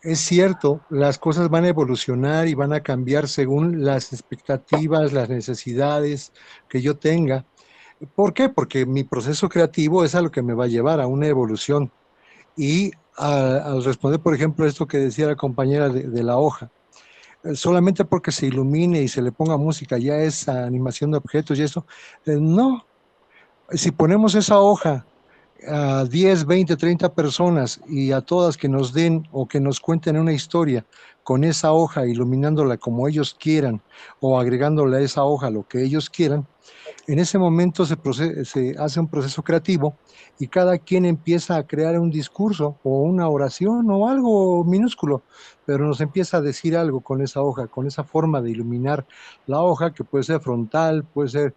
Es cierto, las cosas van a evolucionar y van a cambiar según las expectativas, las necesidades que yo tenga. ¿Por qué? Porque mi proceso creativo es a lo que me va a llevar a una evolución. Y al responder, por ejemplo, esto que decía la compañera de la hoja, solamente porque se ilumine y se le ponga música ya es animación de objetos y eso, no. Si ponemos esa hoja a 10, 20, 30 personas y a todas que nos den o que nos cuenten una historia con esa hoja, iluminándola como ellos quieran o agregándole a esa hoja lo que ellos quieran, en ese momento se hace un proceso creativo y cada quien empieza a crear un discurso o una oración o algo minúsculo, pero nos empieza a decir algo con esa hoja, con esa forma de iluminar la hoja, que puede ser frontal, puede ser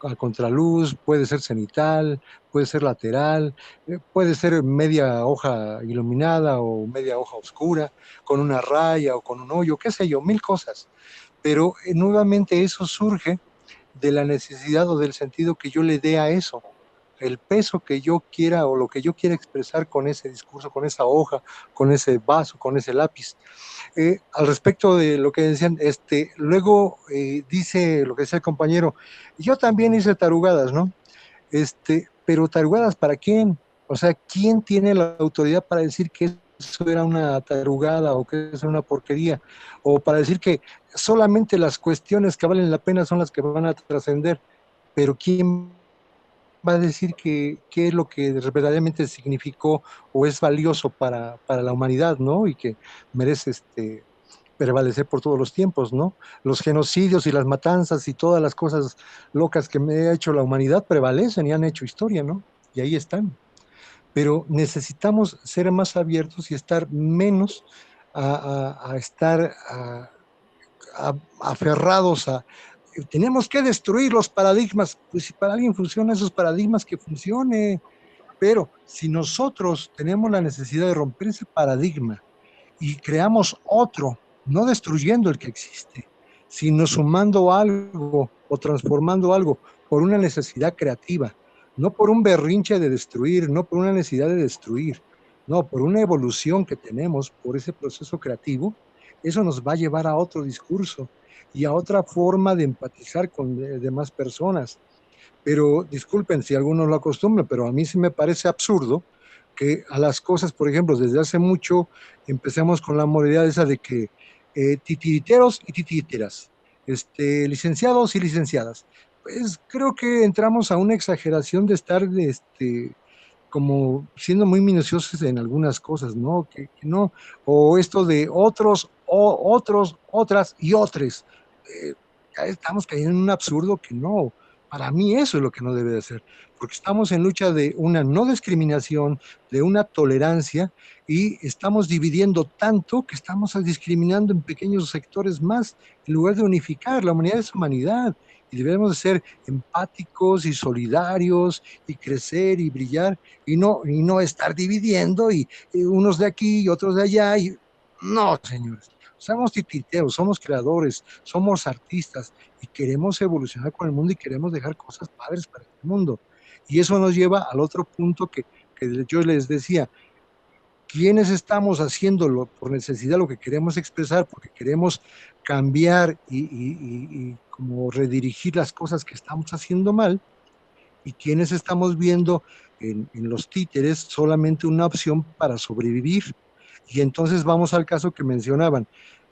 a contraluz, puede ser cenital, puede ser lateral, puede ser media hoja iluminada o media hoja oscura, con una raya o con un hoyo, qué sé yo, mil cosas. Pero nuevamente eso surge de la necesidad o del sentido que yo le dé a eso, el peso que yo quiera o lo que yo quiera expresar con ese discurso, con esa hoja, con ese vaso, con ese lápiz. Al respecto de lo que decían, luego dice lo que decía el compañero, yo también hice tarugadas, ¿no? Pero tarugadas ¿para quién? O sea, ¿quién tiene la autoridad para decir que eso era una tarugada o que eso era una porquería? O para decir que solamente las cuestiones que valen la pena son las que van a trascender, pero ¿quién va a decir qué es lo que verdaderamente significó o es valioso para la humanidad, ¿no? Y que merece prevalecer por todos los tiempos, ¿no? Los genocidios y las matanzas y todas las cosas locas que me ha hecho la humanidad prevalecen y han hecho historia, ¿no? Y ahí están. Pero necesitamos ser más abiertos y estar menos a estar aferrados a... Tenemos que destruir los paradigmas. Pues si para alguien funcionan esos paradigmas, que funcione. Pero si nosotros tenemos la necesidad de romper ese paradigma y creamos otro, no destruyendo el que existe, sino sumando algo o transformando algo por una necesidad creativa no por un berrinche de destruir, no por una necesidad de destruir, no, por una evolución que tenemos, por ese proceso creativo. Eso nos va a llevar a otro discurso y a otra forma de empatizar con demás personas. Pero disculpen si algunos lo acostumbran, pero a mí sí me parece absurdo que a las cosas, por ejemplo, desde hace mucho empecemos con la modalidad esa de que titiriteros y titiriteras, licenciados y licenciadas. Pues creo que entramos a una exageración de estar como siendo muy minuciosos en algunas cosas, ¿no? Que no, o esto de otros, o otros, otras y otros. Ya estamos cayendo en un absurdo que no. Para mí eso es lo que no debe de ser, porque estamos en lucha de una no discriminación, de una tolerancia, y estamos dividiendo tanto que estamos discriminando en pequeños sectores más, en lugar de unificar. La humanidad es humanidad, y debemos de ser empáticos y solidarios, y crecer y brillar, y no estar dividiendo, y unos de aquí y otros de allá, y no, señores. Somos tititeros, somos creadores, somos artistas y queremos evolucionar con el mundo y queremos dejar cosas padres para el mundo. Y eso nos lleva al otro punto que yo les decía. ¿Quiénes estamos haciéndolo por necesidad, lo que queremos expresar, porque queremos cambiar y como redirigir las cosas que estamos haciendo mal? ¿Y quiénes estamos viendo en los títeres solamente una opción para sobrevivir? Y entonces vamos al caso que mencionaban.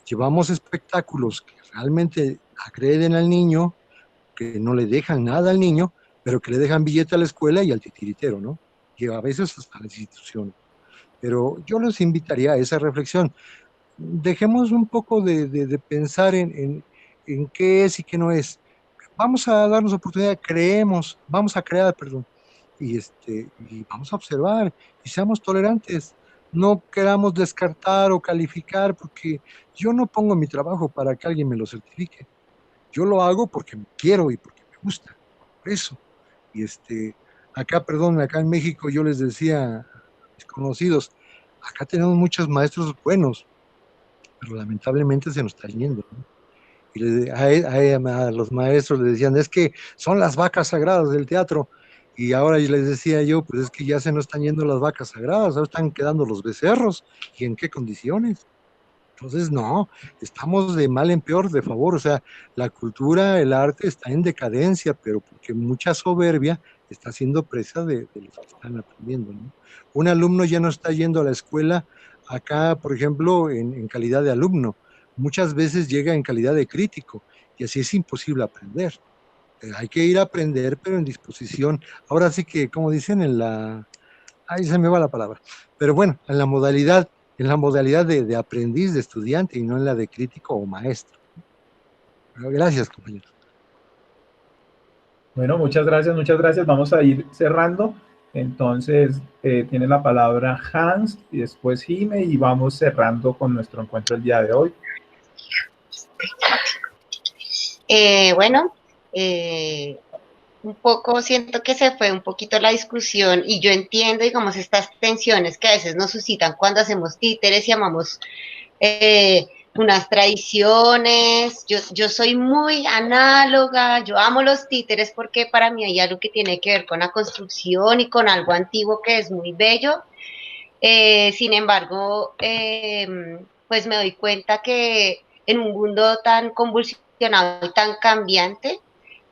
Llevamos espectáculos que realmente agreden al niño, que no le dejan nada al niño, pero que le dejan billete a la escuela y al titiritero, ¿no? Y a veces hasta las instituciones. Pero yo les invitaría a esa reflexión. Dejemos un poco de pensar en qué es y qué no es. Vamos a darnos oportunidad, vamos a crear, perdón, y vamos a observar y seamos tolerantes. No queramos descartar o calificar, porque yo no pongo mi trabajo para que alguien me lo certifique. Yo lo hago porque quiero y porque me gusta. Por eso. Y acá, perdón, acá en México yo les decía a mis conocidos, acá tenemos muchos maestros buenos, pero lamentablemente se nos está yendo, ¿no? Y a los maestros les decían, es que son las vacas sagradas del teatro. Y ahora les decía yo, pues es que ya se nos están yendo las vacas sagradas, ahora están quedando los becerros. ¿Y en qué condiciones? Entonces, no, estamos de mal en peor, de favor. O sea, la cultura, el arte está en decadencia, pero porque mucha soberbia está siendo presa de los que están aprendiendo, ¿no? Un alumno ya no está yendo a la escuela acá, por ejemplo, en calidad de alumno. Muchas veces llega en calidad de crítico, y así es imposible aprender. Hay que ir a aprender, pero en disposición. Ahora sí que, como dicen, ahí se me va la palabra. Pero bueno, en la modalidad de aprendiz, de estudiante, y no en la de crítico o maestro. Pero gracias, compañeros. Bueno, muchas gracias. Vamos a ir cerrando. Entonces, tiene la palabra Hans y después Jime, y vamos cerrando con nuestro encuentro el día de hoy. Un poco siento que se fue un poquito la discusión, y yo entiendo, digamos, estas tensiones que a veces nos suscitan cuando hacemos títeres y amamos unas tradiciones. Yo soy muy análoga, yo amo los títeres porque para mí hay algo que tiene que ver con la construcción y con algo antiguo que es muy bello. Sin embargo, pues me doy cuenta que en un mundo tan convulsionado y tan cambiante,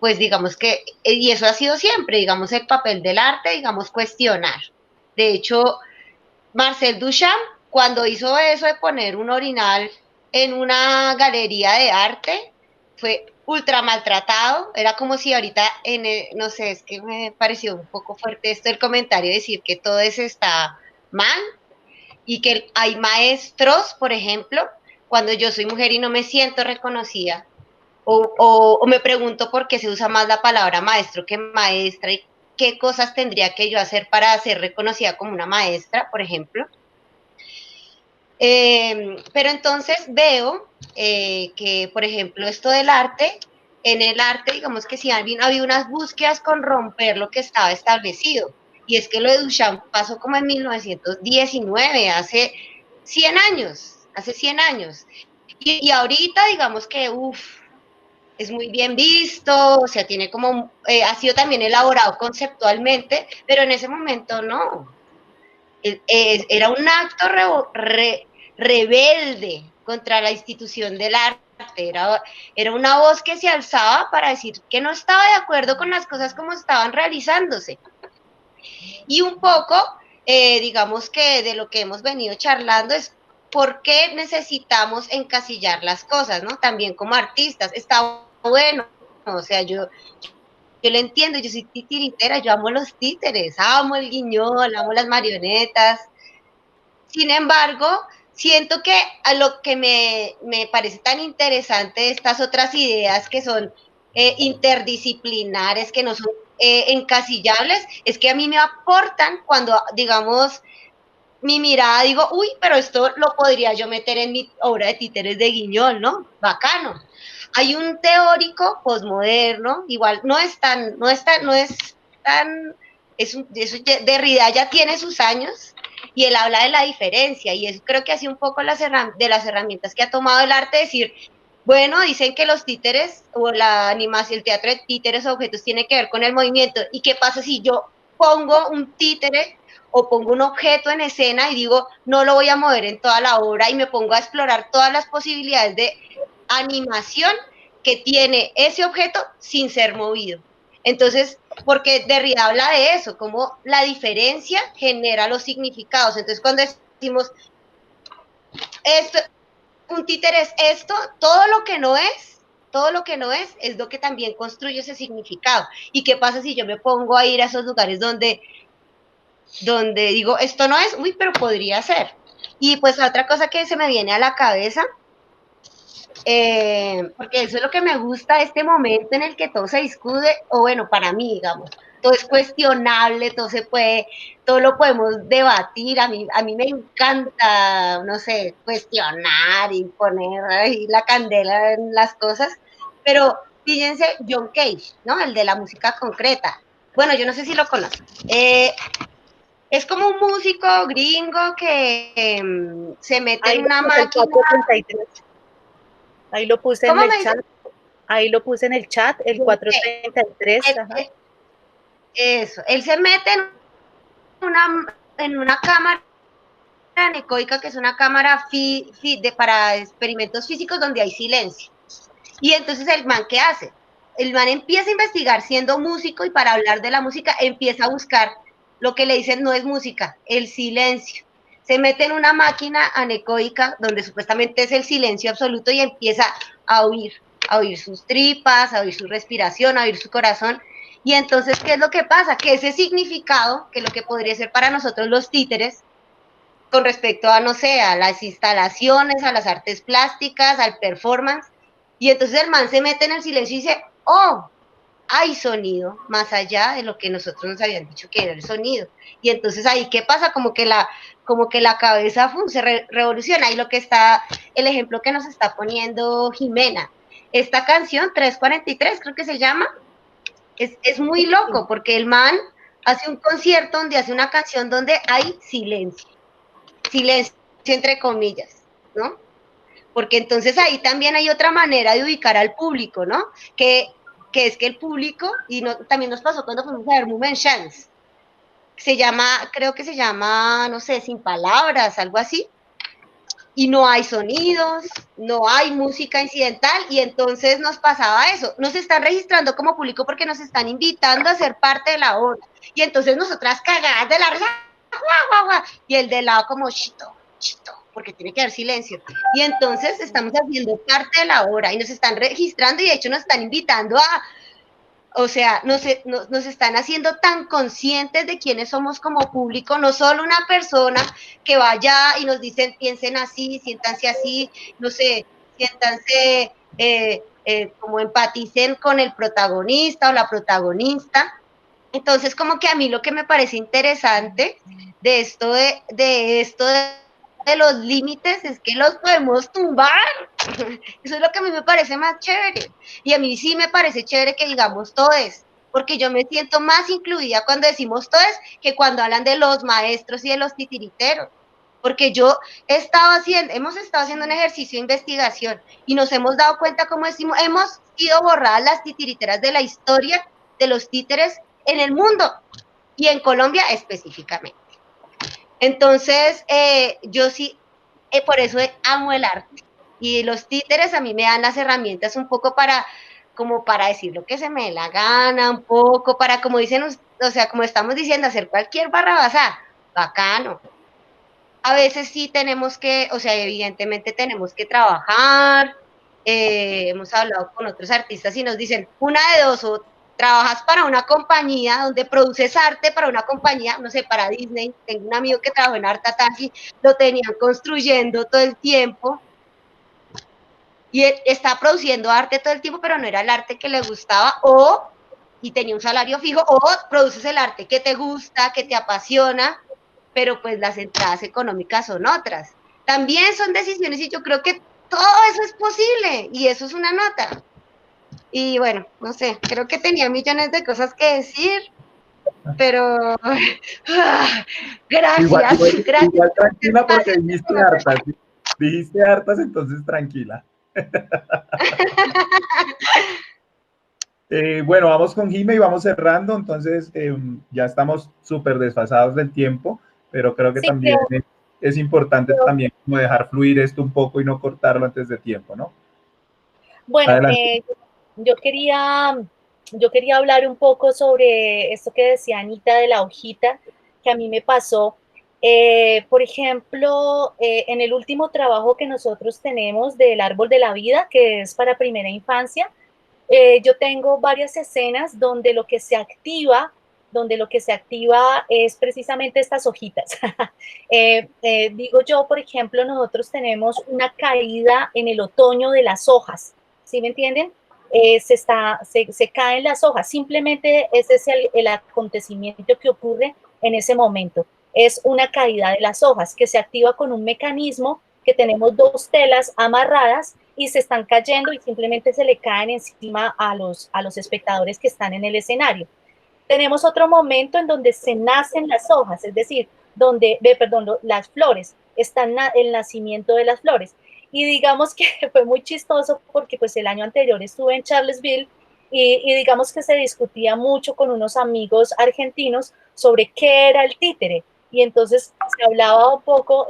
pues digamos que, y eso ha sido siempre, digamos, el papel del arte, digamos, cuestionar. De hecho, Marcel Duchamp, cuando hizo eso de poner un orinal en una galería de arte, fue ultra maltratado. Era como si ahorita, no sé, es que me pareció un poco fuerte esto el comentario, decir que todo eso está mal, y que hay maestros, por ejemplo, cuando yo soy mujer y no me siento reconocida, o me pregunto por qué se usa más la palabra maestro que maestra, y qué cosas tendría que yo hacer para ser reconocida como una maestra, por ejemplo. Pero entonces veo que, por ejemplo, esto del arte, en el arte, digamos que sí había unas búsquedas con romper lo que estaba establecido, y es que lo de Duchamp pasó como en 1919, hace 100 años, y ahorita digamos que, es muy bien visto, o sea, tiene como, ha sido también elaborado conceptualmente, pero en ese momento no. Era un acto rebelde contra la institución del arte, era una voz que se alzaba para decir que no estaba de acuerdo con las cosas como estaban realizándose. Y un poco, digamos que de lo que hemos venido charlando es por qué necesitamos encasillar las cosas, ¿no? También como artistas, está bueno, o sea, yo lo entiendo, yo soy titiritera, yo amo los títeres, amo el guiñol, amo las marionetas. Sin embargo, siento que a lo que me parece tan interesante estas otras ideas que son interdisciplinares, que no son encasillables, es que a mí me aportan cuando, digamos, mi mirada, digo, uy, pero esto lo podría yo meter en mi obra de títeres de Guiñol, ¿no? Bacano. Hay un teórico posmoderno, igual no es tan, Derrida ya tiene sus años y él habla de la diferencia y eso creo que ha sido un poco de las herramientas que ha tomado el arte, decir, bueno, dicen que los títeres o la animación, el teatro de títeres o objetos tiene que ver con el movimiento. ¿Y qué pasa si yo pongo un títere o pongo un objeto en escena y digo, no lo voy a mover en toda la obra y me pongo a explorar todas las posibilidades de animación que tiene ese objeto sin ser movido? Entonces, porque Derrida habla de eso, como la diferencia genera los significados. Entonces, cuando decimos, esto, un títere es esto, todo lo que no es lo que también construye ese significado. ¿Y qué pasa si yo me pongo a ir a esos lugares donde digo, esto no es, uy, pero podría ser? Y pues otra cosa que se me viene a la cabeza, porque eso es lo que me gusta de este momento en el que todo se discute, o bueno, para mí, digamos, todo es cuestionable, todo lo podemos debatir. A mí me encanta, no sé, cuestionar y poner ahí la candela en las cosas, pero fíjense, John Cage, ¿no? El de la música concreta. Bueno, yo no sé si lo conocen. Es como un músico gringo que se mete en una máquina. Ahí lo puse en el chat. Ahí lo puse en el chat, el 433. Eso, él se mete en una cámara anecoica, que es una cámara para experimentos físicos donde hay silencio. Y entonces el man, ¿qué hace? El man empieza a investigar siendo músico y para hablar de la música empieza a buscar lo que le dicen no es música, el silencio. Se mete en una máquina anecoica donde supuestamente es el silencio absoluto y empieza a oír sus tripas, a oír su respiración, a oír su corazón. Y entonces, ¿qué es lo que pasa? Que ese significado, que lo que podría ser para nosotros los títeres, con respecto a, no sé, a las instalaciones, a las artes plásticas, al performance, y entonces el man se mete en el silencio y dice, oh, hay sonido, más allá de lo que nosotros nos habían dicho que era el sonido. Y entonces ahí, ¿qué pasa? Como que la cabeza se revoluciona. Y lo que está, el ejemplo que nos está poniendo Jimena, esta canción, 343, creo que se llama, es muy loco, porque el man hace un concierto donde hace una canción donde hay silencio entre comillas, ¿no? Porque entonces ahí también hay otra manera de ubicar al público, ¿no? Que es que el público, y también nos pasó cuando fuimos a ver Moment Chance, creo que se llama, no sé, Sin Palabras, algo así, y no hay sonidos, no hay música incidental, y entonces nos pasaba eso, nos están registrando como público porque nos están invitando a ser parte de la obra, y entonces nosotras cagadas de la risa, y el de lado como chito, porque tiene que haber silencio. Y entonces estamos haciendo parte de la obra y nos están registrando y de hecho nos están invitando o sea, nos están haciendo tan conscientes de quiénes somos como público, no solo una persona que vaya y nos dicen, piensen así, siéntanse así, no sé, siéntanse, como empaticen con el protagonista o la protagonista. Entonces, como que a mí lo que me parece interesante de esto de los límites es que los podemos tumbar. Eso es lo que a mí me parece más chévere. Y a mí sí me parece chévere que digamos todes, porque yo me siento más incluida cuando decimos todes que cuando hablan de los maestros y de los titiriteros. porque hemos estado haciendo un ejercicio de investigación y nos hemos dado cuenta cómo decimos, hemos sido borradas las titiriteras de la historia de los títeres en el mundo y en Colombia específicamente. Entonces, yo sí, por eso amo el arte. Y los títeres a mí me dan las herramientas un poco como para decir lo que se me dé la gana, un poco para, como dicen, o sea, como estamos diciendo, hacer cualquier barrabasada, bacano. A veces sí tenemos que, o sea, evidentemente tenemos que trabajar. Hemos hablado con otros artistas y nos dicen, una de dos, o trabajas para una compañía donde produces arte para una compañía, no sé, para Disney. Tengo un amigo que trabajó en Art Attack, lo tenían construyendo todo el tiempo y él está produciendo arte todo el tiempo, pero no era el arte que le gustaba, y tenía un salario fijo, o produces el arte que te gusta, que te apasiona, pero pues las entradas económicas son otras. También son decisiones y yo creo que todo eso es posible y eso es una nota. Y bueno, no sé, creo que tenía millones de cosas que decir, pero gracias. Igual tranquila porque dijiste hartas, entonces tranquila. Bueno, vamos con Jime y vamos cerrando, entonces ya estamos súper desfasados del tiempo, pero creo que sí, también es importante también como dejar fluir esto un poco y no cortarlo antes de tiempo, ¿no? Bueno, yo quería hablar un poco sobre esto que decía Anita de la hojita, que a mí me pasó. Por ejemplo, en el último trabajo que nosotros tenemos del Árbol de la Vida, que es para primera infancia, yo tengo varias escenas donde lo que se activa es precisamente estas hojitas. Digo yo, por ejemplo, nosotros tenemos una caída en el otoño de las hojas, ¿sí me entienden? Se caen las hojas, simplemente ese es el acontecimiento que ocurre en ese momento. Es una caída de las hojas que se activa con un mecanismo que tenemos dos telas amarradas y se están cayendo y simplemente se le caen encima a los espectadores que están en el escenario. Tenemos otro momento en donde se nacen las hojas, es decir, las flores, está el nacimiento de las flores. Y digamos que fue muy chistoso porque pues el año anterior estuve en Charlottesville y digamos que se discutía mucho con unos amigos argentinos sobre qué era el títere. Y entonces se hablaba un poco,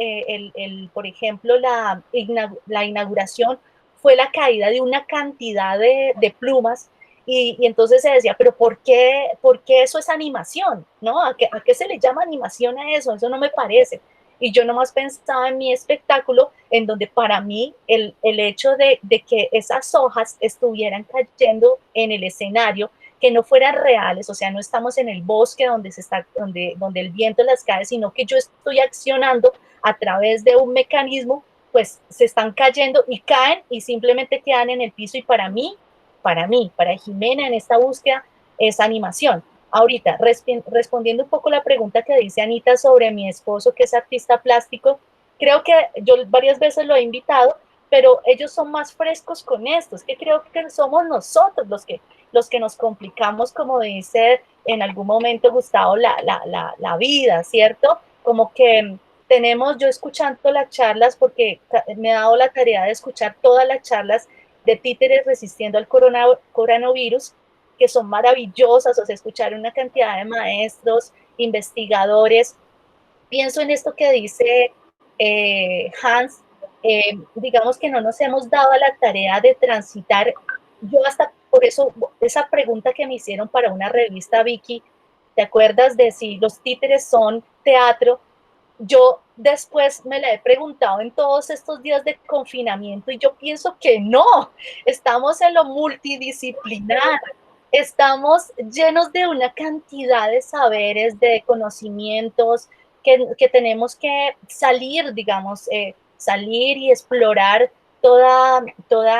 por ejemplo, la inauguración fue la caída de una cantidad de plumas y entonces se decía, pero ¿por qué eso es animación? ¿No? ¿A qué se le llama animación a eso? Eso no me parece. Y yo nomás pensaba en mi espectáculo, en donde para mí el hecho de que esas hojas estuvieran cayendo en el escenario, que no fueran reales, o sea, no estamos en el bosque donde el viento las cae, sino que yo estoy accionando a través de un mecanismo, pues se están cayendo y caen y simplemente quedan en el piso y para Jimena en esta búsqueda es animación. Ahorita, respondiendo un poco la pregunta que dice Anita sobre mi esposo, que es artista plástico, creo que yo varias veces lo he invitado, pero ellos son más frescos con esto. Es que creo que somos nosotros los que nos complicamos, como dice en algún momento Gustavo, la vida, ¿cierto? Como que yo escuchando las charlas, porque me he dado la tarea de escuchar todas las charlas de títeres resistiendo al coronavirus, que son maravillosas, o sea, escuchar una cantidad de maestros, investigadores. Pienso en esto que dice Hans, digamos que no nos hemos dado a la tarea de transitar. Yo hasta por eso, esa pregunta que me hicieron para una revista, Vicky, ¿te acuerdas de si los títeres son teatro? Yo después me la he preguntado en todos estos días de confinamiento y yo pienso que no, estamos en lo multidisciplinar, estamos llenos de una cantidad de saberes, de conocimientos que tenemos que salir, digamos, salir y explorar todas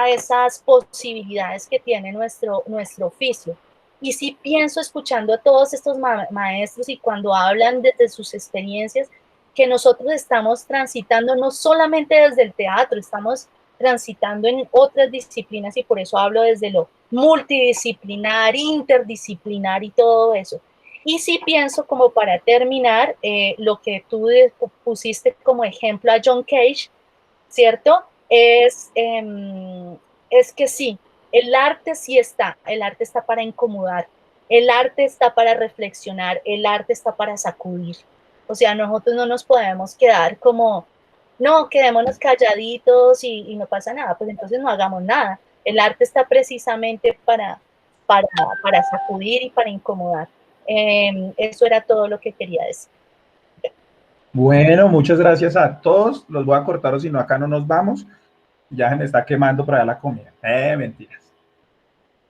esas posibilidades que tiene nuestro oficio. Y sí pienso, escuchando a todos estos maestros y cuando hablan desde sus experiencias, que nosotros estamos transitando no solamente desde el teatro, estamos transitando en otras disciplinas y por eso hablo desde lo multidisciplinar, interdisciplinar y todo eso. Y sí pienso, como para terminar, lo que tú pusiste como ejemplo a John Cage, ¿cierto? Es que sí, el arte sí está, el arte está para incomodar, el arte está para reflexionar, el arte está para sacudir. O sea, nosotros no nos podemos quedar como, no, quedémonos calladitos y no pasa nada, pues entonces no hagamos nada. El arte está precisamente para sacudir y para incomodar. Eso era todo lo que quería decir. Bueno, muchas gracias a todos. Los voy a cortar o si no acá no nos vamos. Ya se me está quemando para allá la comida. Mentiras.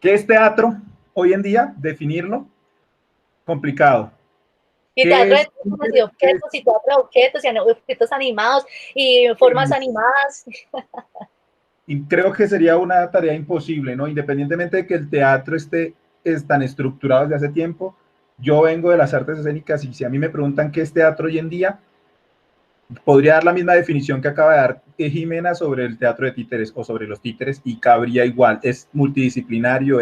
¿Qué es teatro hoy en día? Definirlo. Complicado. Y teatro de objetos, y teatro de objetos, y objetos animados, y formas animadas. Y creo que sería una tarea imposible, ¿no? Independientemente de que el teatro esté tan estructurado desde hace tiempo, yo vengo de las artes escénicas y si a mí me preguntan qué es teatro hoy en día, podría dar la misma definición que acaba de dar Jimena sobre el teatro de títeres o sobre los títeres y cabría igual, es multidisciplinario,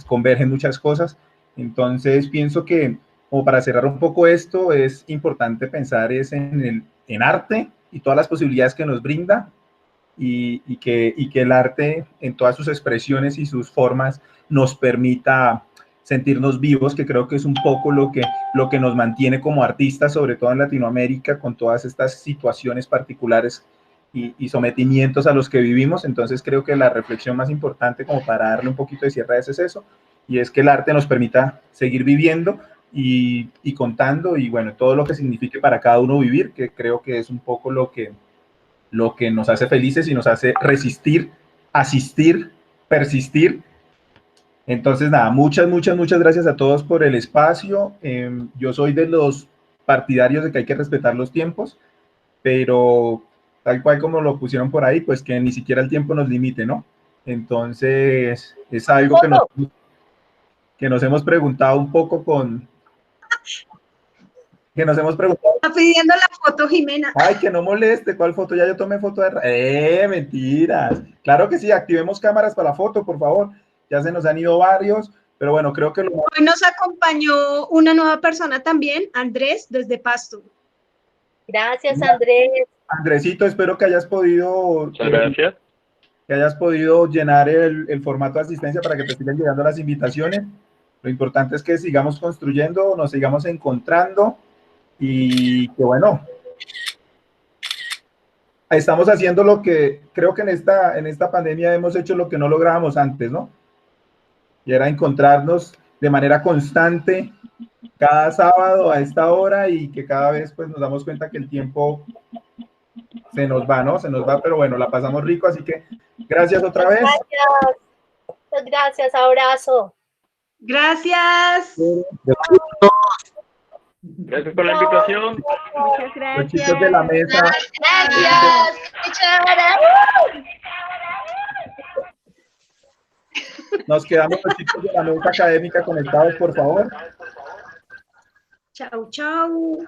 convergen muchas cosas. Entonces pienso que, como para cerrar un poco esto, es importante pensar en arte y todas las posibilidades que nos brinda y que el arte en todas sus expresiones y sus formas nos permita sentirnos vivos, que creo que es un poco lo que nos mantiene como artistas, sobre todo en Latinoamérica, con todas estas situaciones particulares y sometimientos a los que vivimos. Entonces creo que la reflexión más importante, como para darle un poquito de cierre a ese es eso, y es que el arte nos permita seguir viviendo y contando, y bueno, todo lo que signifique para cada uno vivir, que creo que es un poco lo que nos hace felices y nos hace resistir, asistir, persistir. Entonces, nada, muchas gracias a todos por el espacio. Yo soy de los partidarios de que hay que respetar los tiempos, pero tal cual como lo pusieron por ahí, pues que ni siquiera el tiempo nos limite, ¿no? Entonces, es algo que nos hemos preguntado un poco Está pidiendo la foto, Jimena. Ay, que no moleste, ¿cuál foto? Ya yo tomé foto de... mentiras. Claro que sí, activemos cámaras para la foto, por favor. Ya se nos han ido varios, pero bueno, creo que... Hoy nos acompañó una nueva persona también, Andrés, desde Pasto. Gracias, Andrés. Andresito, espero que hayas podido... Muchas gracias. Que hayas podido llenar el formato de asistencia para que te sigan llegando las invitaciones. Lo importante es que sigamos construyendo, nos sigamos encontrando y que bueno, estamos haciendo lo que creo que en esta pandemia hemos hecho lo que no lográbamos antes, ¿no? Y era encontrarnos de manera constante cada sábado a esta hora y que cada vez pues nos damos cuenta que el tiempo se nos va, ¿no? Se nos va, pero bueno, la pasamos rico, así que gracias otra vez. Muchas gracias, abrazo. Gracias. Gracias por la invitación. Muchas gracias. Los chicos de la mesa. Gracias. Nos quedamos los chicos de la mesa académica conectados, por favor. Chau, chau.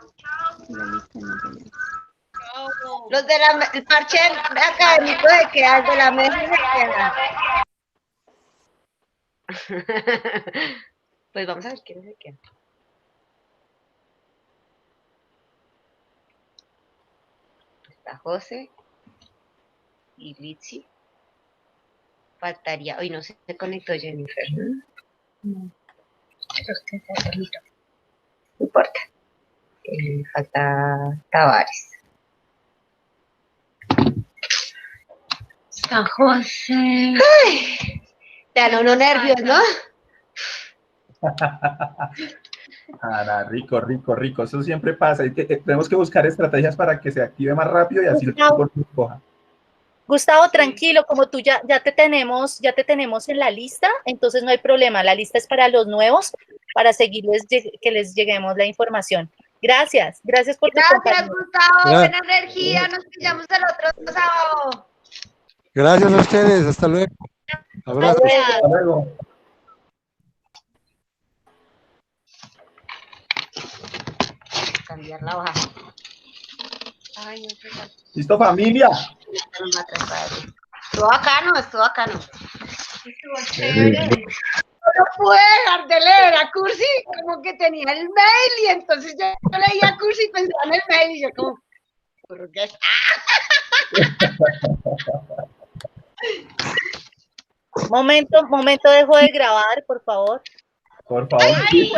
Los del parche académico se quedan, de la mesa se quedan. Pues vamos a ver quién se queda. Está José y Litsi. Faltaría, hoy no se conectó Jennifer, ¿no? No. No importa. Falta Tavares. San José. Ay, te dan unos nervios, ¿no? Ana, rico. Eso siempre pasa. Tenemos que buscar estrategias para que se active más rápido y así el tiempo nos coja. Gustavo, tranquilo, como tú ya te tenemos en la lista, entonces no hay problema. La lista es para los nuevos, para seguirles, que les lleguemos la información. Gracias por tu compañía. Gracias, Gustavo. Buena energía. Nos pillamos el otro sábado. Gracias a ustedes. Hasta luego. Abrazos. Hasta luego. Cambiar la hoja. Ay, no sé. ¿Listo, familia? Estuvo bacano. Estuvo chévere. No pude dejar de leer a Cursi con como que tenía el mail y entonces yo leía Cursi y pensaba en el mail y yo como, ¿por qué? Momento, dejo de grabar, por favor. Por favor. Ay,